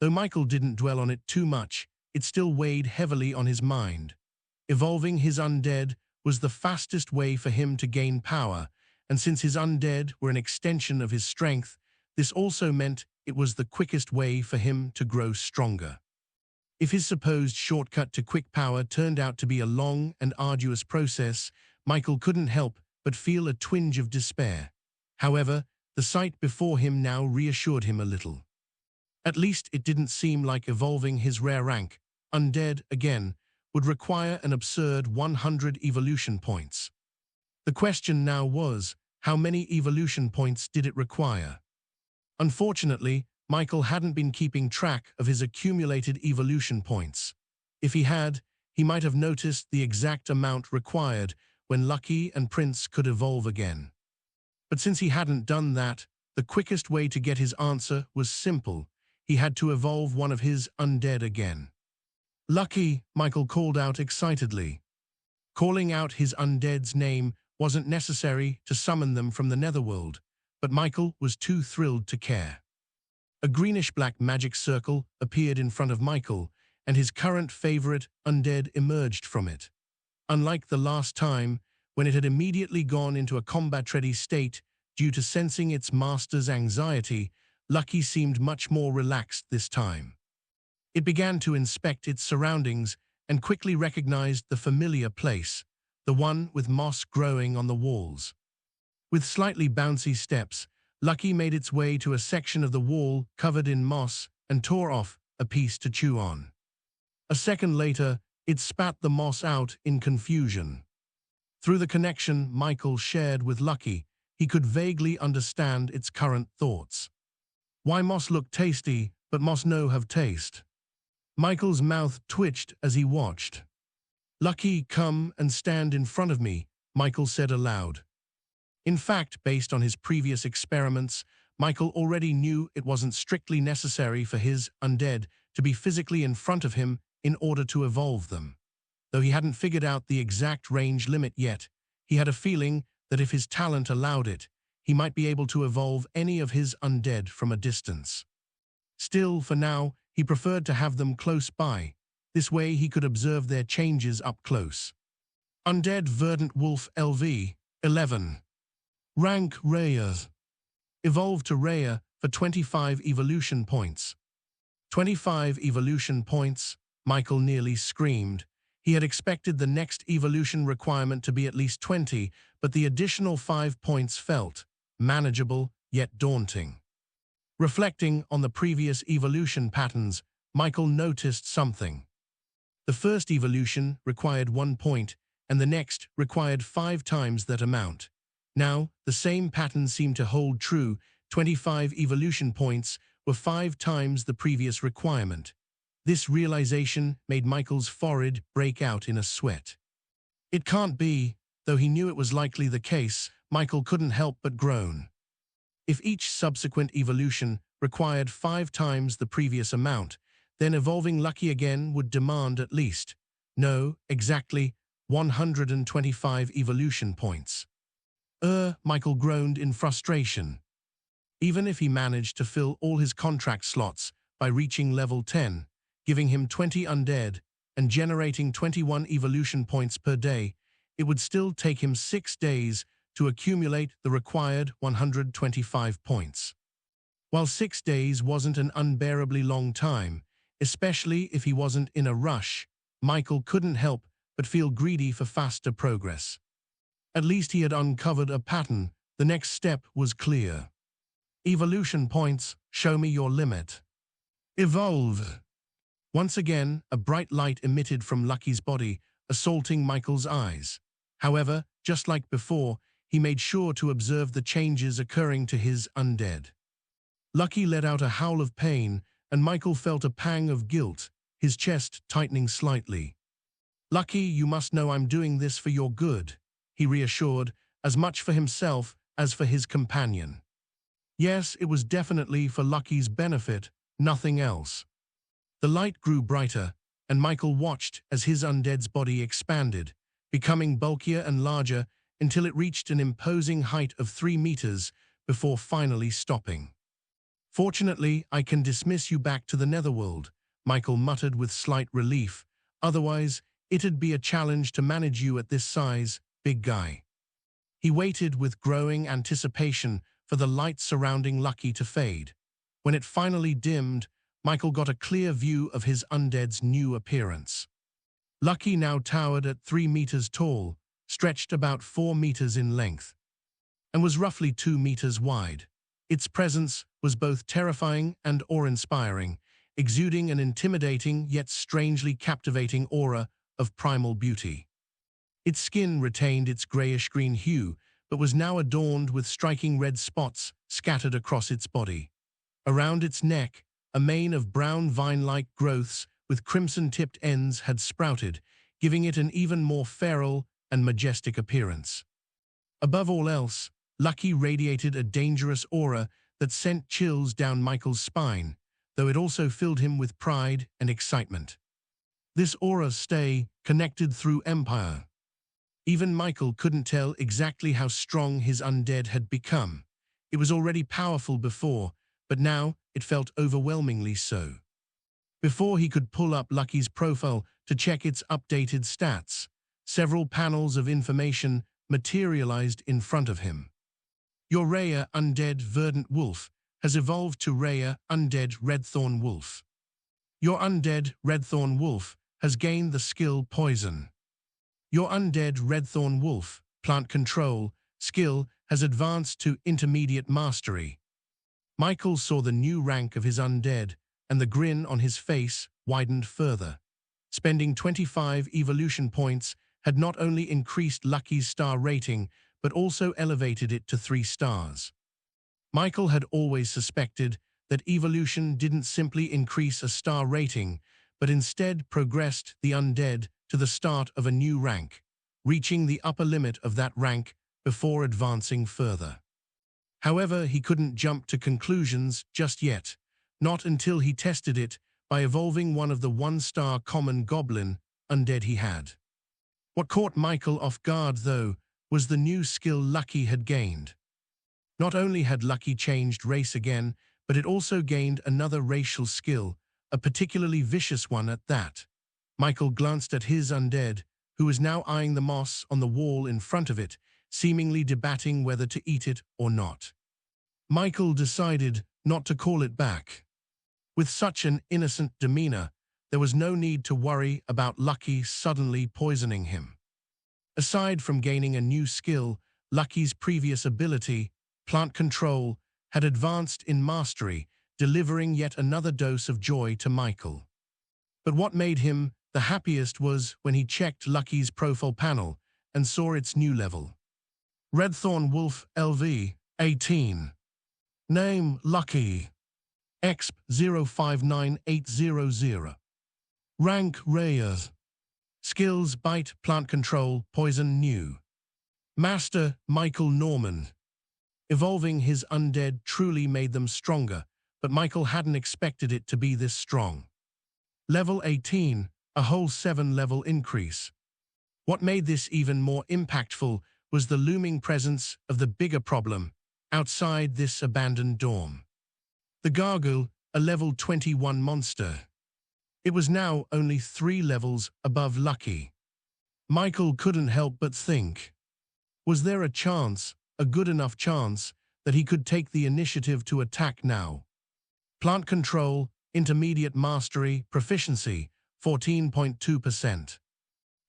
Though Michael didn't dwell on it too much, it still weighed heavily on his mind. Evolving his undead was the fastest way for him to gain power, and since his undead were an extension of his strength, this also meant it was the quickest way for him to grow stronger. If his supposed shortcut to quick power turned out to be a long and arduous process, Michael couldn't help but feel a twinge of despair. However, the sight before him now reassured him a little. At least it didn't seem like evolving his rare rank, undead again, would require an absurd 100 evolution points. The question now was, how many evolution points did it require? Unfortunately, Michael hadn't been keeping track of his accumulated evolution points. If he had, he might have noticed the exact amount required when Lucky and Prince could evolve again. But since he hadn't done that, the quickest way to get his answer was simple. He had to evolve one of his undead again. Lucky, Michael called out excitedly. Calling out his undead's name wasn't necessary to summon them from the netherworld, but Michael was too thrilled to care. A greenish-black magic circle appeared in front of Michael, and his current favorite undead emerged from it. Unlike the last time, when it had immediately gone into a combat-ready state due to sensing its master's anxiety, Lucky seemed much more relaxed this time. It began to inspect its surroundings and quickly recognized the familiar place, the one with moss growing on the walls. With slightly bouncy steps, Lucky made its way to a section of the wall covered in moss and tore off a piece to chew on. A second later, it spat the moss out in confusion. Through the connection Michael shared with Lucky, he could vaguely understand its current thoughts. Why moss look tasty, but moss no have taste? Michael's mouth twitched as he watched. Lucky, come and stand in front of me, Michael said aloud. In fact, based on his previous experiments, Michael already knew it wasn't strictly necessary for his undead to be physically in front of him in order to evolve them. Though he hadn't figured out the exact range limit yet, he had a feeling that if his talent allowed it, he might be able to evolve any of his undead from a distance. Still, for now, he preferred to have them close by. This way he could observe their changes up close. Undead Verdant Wolf LV, 11. Rank Rare. Evolved to Rare for 25 evolution points. 25 evolution points, Michael nearly screamed. He had expected the next evolution requirement to be at least 20, but the additional 5 points felt manageable yet daunting. Reflecting on the previous evolution patterns, Michael noticed something. The first evolution required 1 point, and the next required 5 times that amount. Now, the same pattern seemed to hold true. 25 evolution points were 5 times the previous requirement. This realization made Michael's forehead break out in a sweat. It can't be. Though he knew it was likely the case, Michael couldn't help but groan. If each subsequent evolution required 5 times the previous amount, then evolving Lucky again would demand at least, no, exactly, 125 evolution points. Michael groaned in frustration. Even if he managed to fill all his contract slots by reaching level 10, giving him 20 undead, and generating 21 evolution points per day, it would still take him 6 days to accumulate the required 125 points. While 6 days wasn't an unbearably long time, especially if he wasn't in a rush, Michael couldn't help but feel greedy for faster progress. At least he had uncovered a pattern. The next step was clear. Evolution points, show me your limit. Evolve. Once again, a bright light emitted from Lucky's body, assaulting Michael's eyes. However, just like before, he made sure to observe the changes occurring to his undead. Lucky let out a howl of pain, and Michael felt a pang of guilt, his chest tightening slightly. Lucky, you must know I'm doing this for your good, he reassured, as much for himself as for his companion. Yes, it was definitely for Lucky's benefit, nothing else. The light grew brighter, and Michael watched as his undead's body expanded, becoming bulkier and larger until it reached an imposing height of 3 meters before finally stopping. Fortunately, I can dismiss you back to the netherworld, Michael muttered with slight relief. Otherwise, it'd be a challenge to manage you at this size, big guy. He waited with growing anticipation for the light surrounding Lucky to fade. When it finally dimmed, Michael got a clear view of his undead's new appearance. Lucky now towered at 3 meters tall, stretched about 4 meters in length, and was roughly 2 meters wide. Its presence was both terrifying and awe-inspiring, exuding an intimidating yet strangely captivating aura of primal beauty. Its skin retained its grayish-green hue, but was now adorned with striking red spots scattered across its body. Around its neck, a mane of brown vine-like growths with crimson-tipped ends had sprouted, giving it an even more feral and majestic appearance. Above all else, Lucky radiated a dangerous aura that sent chills down Michael's spine, though it also filled him with pride and excitement. This aura stay connected through empire. Even Michael couldn't tell exactly how strong his undead had become. It was already powerful before, but now it felt overwhelmingly so. Before he could pull up Lucky's profile to check its updated stats, several panels of information materialized in front of him. Your rare undead verdant wolf has evolved to rare undead redthorn wolf. Your undead redthorn wolf has gained the skill poison. Your undead redthorn wolf, plant control, skill has advanced to intermediate mastery. Michael saw the new rank of his undead, and the grin on his face widened further. Spending 25 evolution points had not only increased Lucky's star rating, but also elevated it to 3 stars. Michael had always suspected that evolution didn't simply increase a star rating, but instead progressed the undead to the start of a new rank, reaching the upper limit of that rank before advancing further. However, he couldn't jump to conclusions just yet, not until he tested it by evolving one of the 1-star common goblin undead he had. What caught Michael off guard, though, was the new skill Lucky had gained. Not only had Lucky changed race again, but it also gained another racial skill, a particularly vicious one at that. Michael glanced at his undead, who was now eyeing the moss on the wall in front of it, seemingly debating whether to eat it or not. Michael decided not to call it back. With such an innocent demeanor, there was no need to worry about Lucky suddenly poisoning him. Aside from gaining a new skill, Lucky's previous ability, plant control, had advanced in mastery, delivering yet another dose of joy to Michael. But what made him the happiest was when he checked Lucky's profile panel and saw its new level. Redthorn Wolf LV, 18. Name Lucky. Exp 059800. Rank Rare. Skills Bite, Plant Control, Poison New. Master Michael Norman. Evolving his undead truly made them stronger, but Michael hadn't expected it to be this strong. Level 18, a whole 7-level increase. What made this even more impactful was the looming presence of the bigger problem outside this abandoned dorm. The Gargoyle, a level 21 monster. It was now only 3 levels above Lucky. Michael couldn't help but think, was there a chance, a good enough chance, that he could take the initiative to attack now? Plant Control, Intermediate Mastery, Proficiency, 14.2%.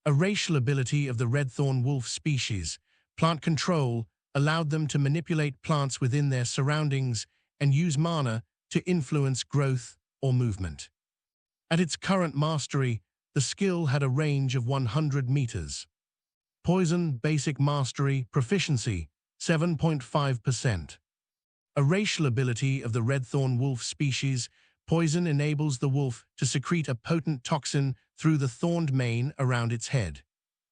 A racial ability of the Redthorn Wolf species, Plant Control allowed them to manipulate plants within their surroundings and use mana to influence growth or movement. At its current mastery, the skill had a range of 100 meters. Poison Basic Mastery, Proficiency, 7.5%. A racial ability of the Redthorn Wolf species, Poison enables the wolf to secrete a potent toxin through the thorned mane around its head.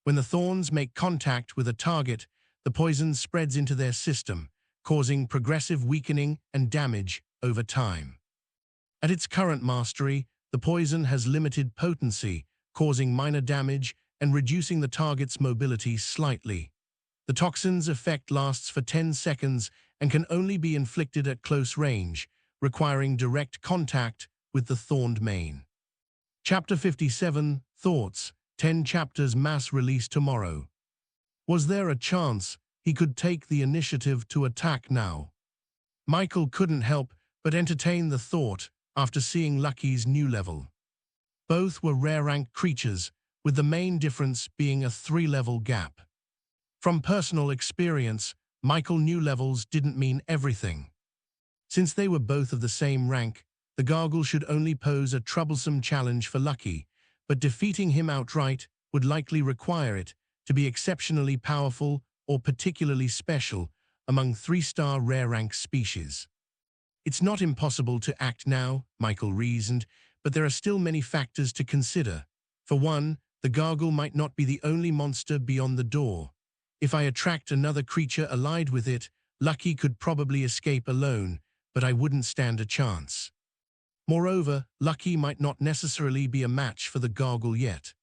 When the thorns make contact with a target, the poison spreads into their system, causing progressive weakening and damage over time. At its current mastery, the poison has limited potency, causing minor damage and reducing the target's mobility slightly. The toxin's effect lasts for 10 seconds and can only be inflicted at close range, requiring direct contact with the thorned mane. Chapter 57, Thoughts, 10 chapters mass release tomorrow. Was there a chance he could take the initiative to attack now? Michael couldn't help but entertain the thought after seeing Lucky's new level. Both were rare-rank creatures, with the main difference being a 3-level gap. From personal experience, Michael new levels didn't mean everything. Since they were both of the same rank, the Gargoyle should only pose a troublesome challenge for Lucky, but defeating him outright would likely require it to be exceptionally powerful or particularly special among 3-star rare-rank species. It's not impossible to act now, Michael reasoned, but there are still many factors to consider. For one, the Gargoyle might not be the only monster beyond the door. If I attract another creature allied with it, Lucky could probably escape alone, but I wouldn't stand a chance. Moreover, Lucky might not necessarily be a match for the Gargoyle yet.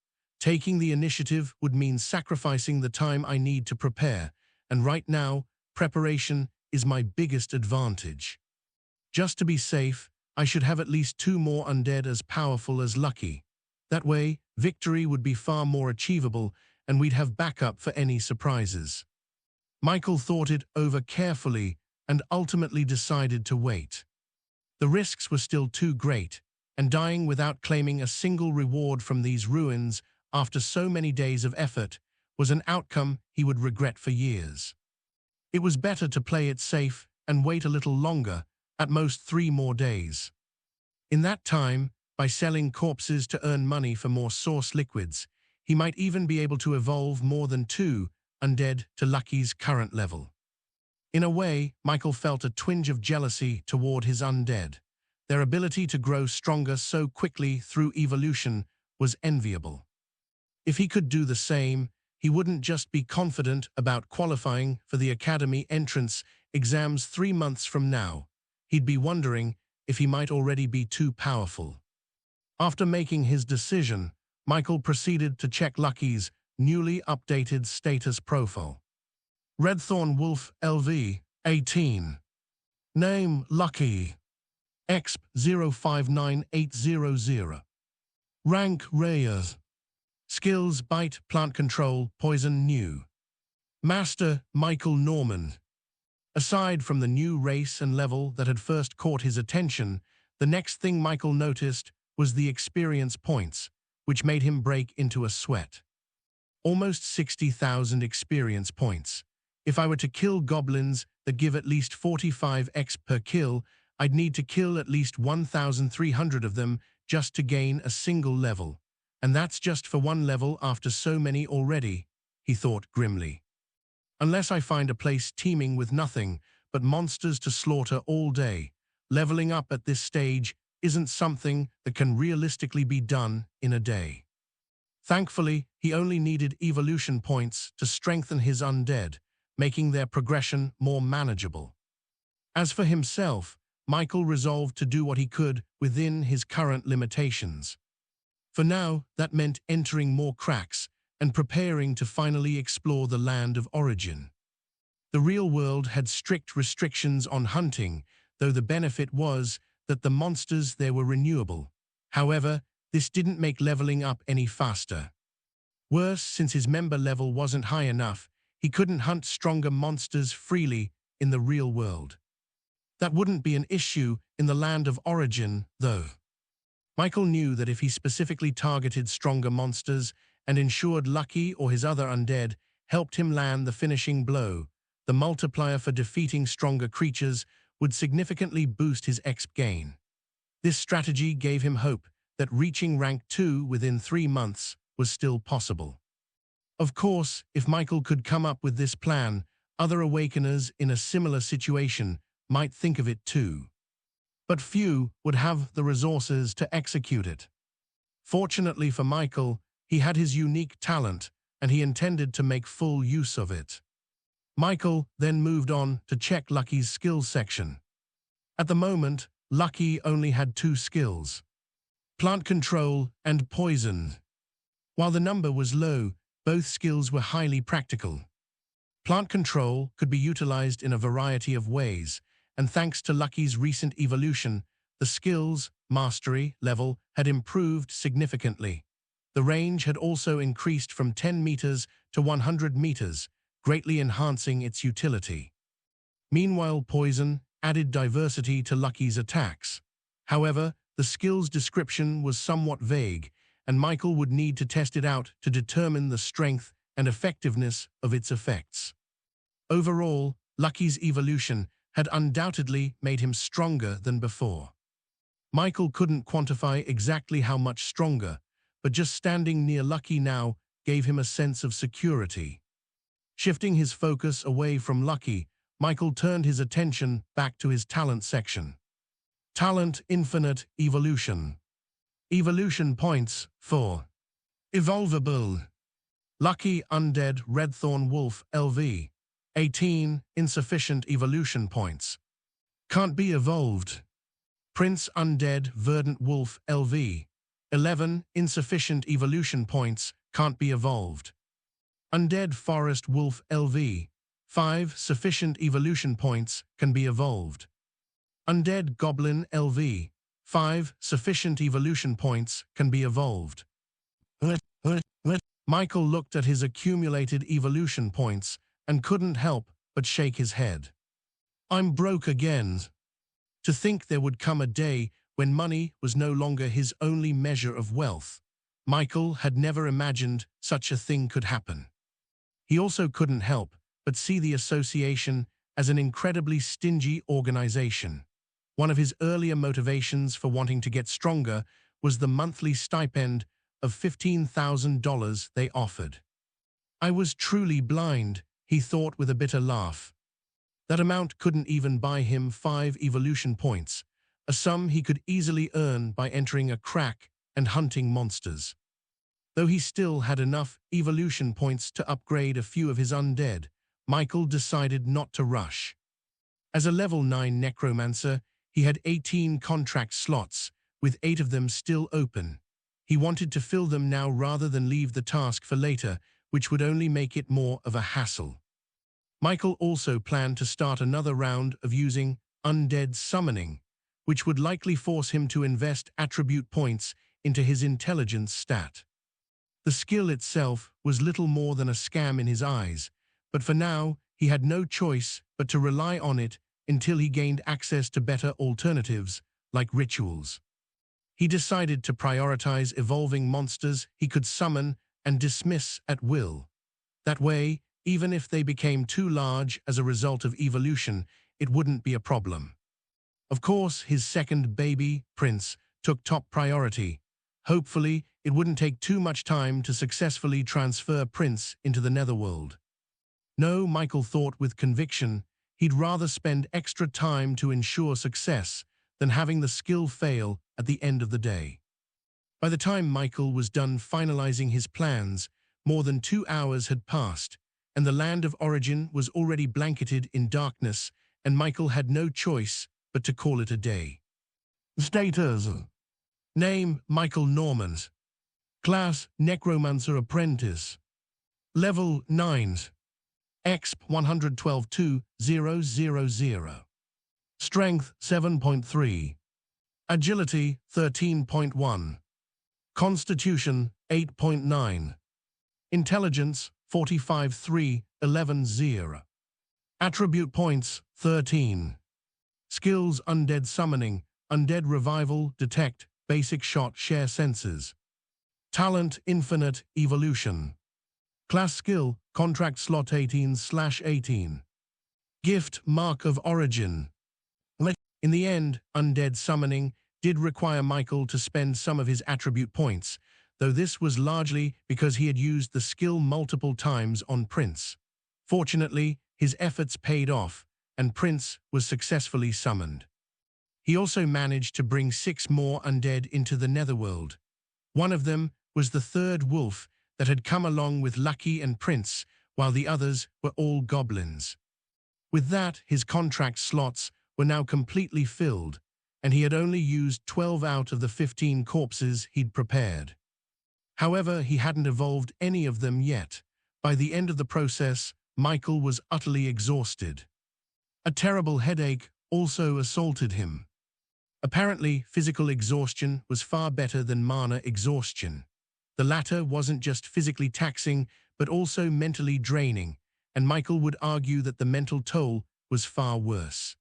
Taking the initiative would mean sacrificing the time I need to prepare, and right now, preparation is my biggest advantage. Just to be safe, I should have at least 2 more undead as powerful as Lucky. That way, victory would be far more achievable, and we'd have backup for any surprises. Michael thought it over carefully and ultimately decided to wait. The risks were still too great, and dying without claiming a single reward from these ruins after so many days of effort was an outcome he would regret for years. It was better to play it safe and wait a little longer, at most 3 more days. In that time, by selling corpses to earn money for more source liquids, he might even be able to evolve more than 2 undead to Lucky's current level. In a way, Michael felt a twinge of jealousy toward his undead. Their ability to grow stronger so quickly through evolution was enviable. If he could do the same, he wouldn't just be confident about qualifying for the academy entrance exams 3 months from now. He'd be wondering if he might already be too powerful. After making his decision, Michael proceeded to check Lucky's newly updated status profile. Redthorn Wolf LV, 18. Name Lucky. Exp 059800. Rank Rare. Skills Bite, Plant Control, Poison New. Master Michael Norman. Aside from the new race and level that had first caught his attention, the next thing Michael noticed was the experience points, which made him break into a sweat. Almost 60,000 experience points. If I were to kill goblins that give at least 45x per kill, I'd need to kill at least 1,300 of them just to gain a single level. And that's just for 1 level after so many already, he thought grimly. Unless I find a place teeming with nothing but monsters to slaughter all day, leveling up at this stage isn't something that can realistically be done in a day. Thankfully, he only needed evolution points to strengthen his undead, making their progression more manageable. As for himself, Michael resolved to do what he could within his current limitations. For now, that meant entering more cracks and preparing to finally explore the land of origin. The real world had strict restrictions on hunting, though the benefit was that the monsters there were renewable. However, this didn't make leveling up any faster. Worse, since his member level wasn't high enough, he couldn't hunt stronger monsters freely in the real world. That wouldn't be an issue in the land of origin, though. Michael knew that if he specifically targeted stronger monsters and ensured Lucky or his other undead helped him land the finishing blow, the multiplier for defeating stronger creatures would significantly boost his XP gain. This strategy gave him hope that reaching rank 2 within 3 months was still possible. Of course, if Michael could come up with this plan, other Awakeners in a similar situation might think of it too. But few would have the resources to execute it. Fortunately for Michael, he had his unique talent, and he intended to make full use of it. Michael then moved on to check Lucky's skills section. At the moment, Lucky only had 2 skills: plant control and poison. While the number was low, both skills were highly practical. Plant control could be utilized in a variety of ways, and thanks to Lucky's recent evolution, the skill's mastery level had improved significantly. The range had also increased from 10 meters to 100 meters, greatly enhancing its utility. Meanwhile, poison added diversity to Lucky's attacks. However, the skill's description was somewhat vague, and Michael would need to test it out to determine the strength and effectiveness of its effects. Overall, Lucky's evolution had undoubtedly made him stronger than before. Michael couldn't quantify exactly how much stronger, but just standing near Lucky now gave him a sense of security. Shifting his focus away from Lucky, Michael turned his attention back to his talent section. Talent Infinite Evolution. Evolution points for Evolvable. Lucky Undead Redthorn Wolf LV. 18 insufficient evolution points. Can't be evolved. Prince Undead Verdant Wolf LV. 11 insufficient evolution points, can't be evolved. Undead Forest Wolf LV. 5 sufficient evolution points, can be evolved. Undead Goblin LV. 5 sufficient evolution points, can be evolved. Michael looked at his accumulated evolution points and couldn't help but shake his head. I'm broke again. To think there would come a day when money was no longer his only measure of wealth. Michael had never imagined such a thing could happen. He also couldn't help but see the association as an incredibly stingy organization. One of his earlier motivations for wanting to get stronger was the monthly stipend of $15,000 they offered. I was truly blind, he thought with a bitter laugh. That amount couldn't even buy him 5 evolution points, a sum he could easily earn by entering a crack and hunting monsters. Though he still had enough evolution points to upgrade a few of his undead, Michael decided not to rush. As a level 9 Necromancer, he had 18 contract slots, with 8 of them still open. He wanted to fill them now rather than leave the task for later, which would only make it more of a hassle. Michael also planned to start another round of using Undead Summoning, which would likely force him to invest attribute points into his intelligence stat. The skill itself was little more than a scam in his eyes, but for now he had no choice but to rely on it until he gained access to better alternatives, like rituals. He decided to prioritize evolving monsters he could summon and dismiss at will. That way, even if they became too large as a result of evolution, it wouldn't be a problem. Of course, his second baby, Prince, took top priority. Hopefully, it wouldn't take too much time to successfully transfer Prince into the netherworld. No, Michael thought with conviction, he'd rather spend extra time to ensure success than having the skill fail at the end of the day. By the time Michael was done finalizing his plans, more than 2 hours had passed, and the land of origin was already blanketed in darkness, and Michael had no choice but to call it a day. Status: Name: Michael Normans. Class: Necromancer Apprentice. Level: 9. Exp: 112,2000. Strength: 7.3. Agility: 13.1. Constitution: 8.9. Intelligence: 45,311. Attribute points: 13. Skills: Undead Summoning, Undead Revival, Detect, Basic Shot, Share Senses. Talent: Infinite Evolution. Class skill: Contract slot 18/18. Gift: Mark of Origin. In the end, Undead Summoning did require Michael to spend some of his attribute points, though this was largely because he had used the skill multiple times on Prince. Fortunately, his efforts paid off, and Prince was successfully summoned. He also managed to bring 6 more undead into the Netherworld. One of them was the third wolf that had come along with Lucky and Prince, while the others were all goblins. With that, his contract slots were now completely filled, and he had only used 12 out of the 15 corpses he'd prepared. However, he hadn't evolved any of them yet. By the end of the process, Michael was utterly exhausted. A terrible headache also assaulted him. Apparently, physical exhaustion was far better than mana exhaustion. The latter wasn't just physically taxing, but also mentally draining, and Michael would argue that the mental toll was far worse.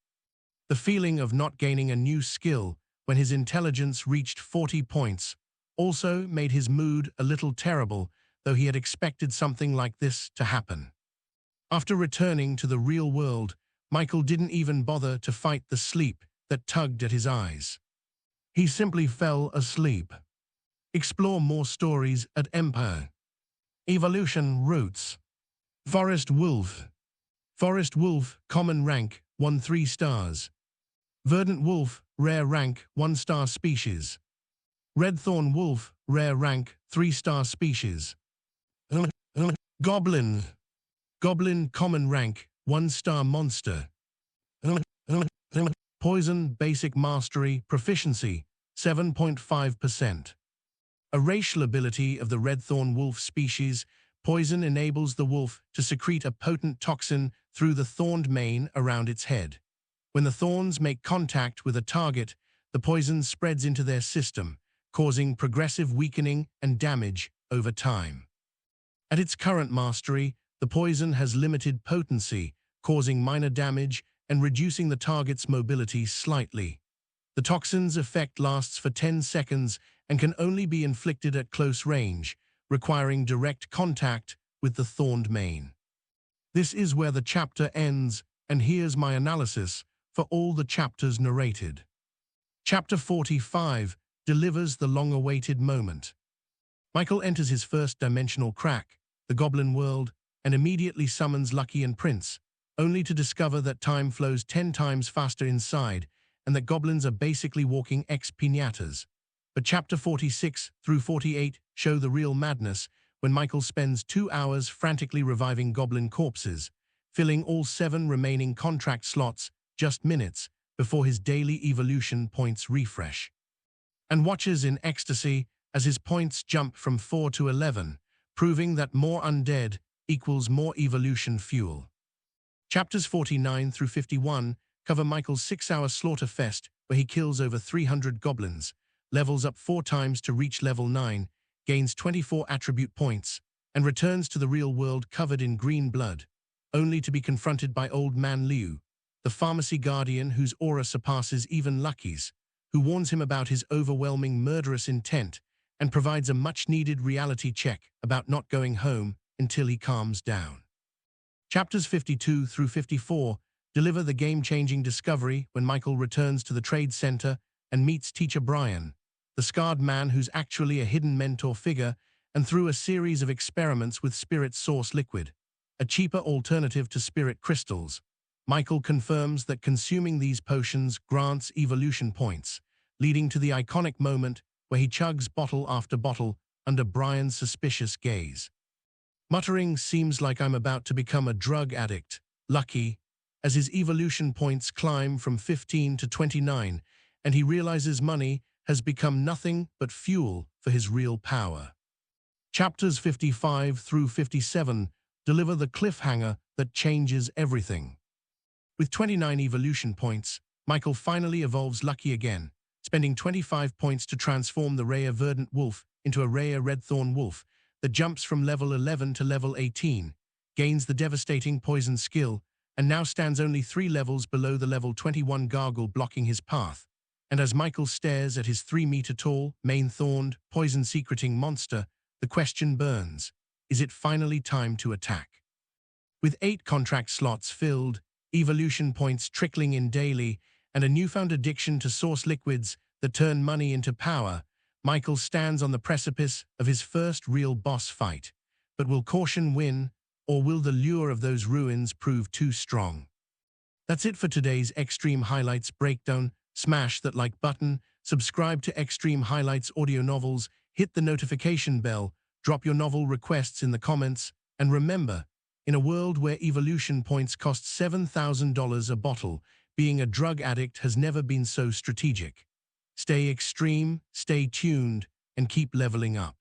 The feeling of not gaining a new skill when his intelligence reached 40 points also made his mood a little terrible, though he had expected something like this to happen. After returning to the real world, Michael didn't even bother to fight the sleep that tugged at his eyes. He simply fell asleep. Explore more stories at Empire. Evolution Roots. Forest Wolf. Forest Wolf, common rank, 1 3 stars. Verdant Wolf, rare rank, 1-star species. Redthorn Wolf, rare rank, 3-star species. Goblin. Goblin, common rank, 1-star monster. Poison, basic mastery, proficiency, 7.5%. A racial ability of the Redthorn Wolf species, poison enables the wolf to secrete a potent toxin through the thorned mane around its head. When the thorns make contact with a target, the poison spreads into their system, causing progressive weakening and damage over time. At its current mastery, the poison has limited potency, causing minor damage and reducing the target's mobility slightly. The toxin's effect lasts for 10 seconds and can only be inflicted at close range, requiring direct contact with the thorned mane. This is where the chapter ends, and here's my analysis for all the chapters narrated. Chapter 45 delivers the long-awaited moment. Michael enters his first dimensional crack, the Goblin world, and immediately summons Lucky and Prince, only to discover that time flows 10 times faster inside and that goblins are basically walking ex-piñatas. But chapter 46 through 48 show the real madness when Michael spends 2 hours frantically reviving goblin corpses, filling all 7 remaining contract slots just minutes before his daily evolution points refresh, and watches in ecstasy as his points jump from 4 to 11, proving that more undead equals more evolution fuel. Chapters 49 through 51 cover Michael's 6-hour slaughter fest where he kills over 300 goblins, levels up 4 times to reach level 9, gains 24 attribute points, and returns to the real world covered in green blood, only to be confronted by Old Man Liu, the pharmacy guardian whose aura surpasses even Lucky's, who warns him about his overwhelming murderous intent and provides a much-needed reality check about not going home until he calms down. Chapters 52 through 54 deliver the game-changing discovery when Michael returns to the trade center and meets Teacher Brian, the scarred man who's actually a hidden mentor figure, and through a series of experiments with spirit source liquid, a cheaper alternative to spirit crystals. Michael confirms that consuming these potions grants evolution points, leading to the iconic moment where he chugs bottle after bottle under Brian's suspicious gaze. Muttering, "Seems like I'm about to become a drug addict," lucky, as his evolution points climb from 15 to 29, and he realizes money has become nothing but fuel for his real power. Chapters 55 through 57 deliver the cliffhanger that changes everything. With 29 evolution points, Michael finally evolves Lucky again, spending 25 points to transform the rare Verdant Wolf into a rare Redthorn Wolf that jumps from level 11 to level 18, gains the devastating poison skill, and now stands only 3 levels below the level 21 Gargle blocking his path. And as Michael stares at his 3-meter-tall, main-thorned, poison-secreting monster, the question burns: is it finally time to attack? With 8 contract slots filled, evolution points trickling in daily, and a newfound addiction to source liquids that turn money into power, Michael stands on the precipice of his first real boss fight. But will caution win, or will the lure of those ruins prove too strong? That's it for today's Extreme Highlights breakdown. Smash that like button, subscribe to Extreme Highlights audio novels, hit the notification bell, drop your novel requests in the comments, and remember, in a world where evolution points cost $7,000 a bottle, being a drug addict has never been so strategic. Stay extreme, stay tuned, and keep leveling up.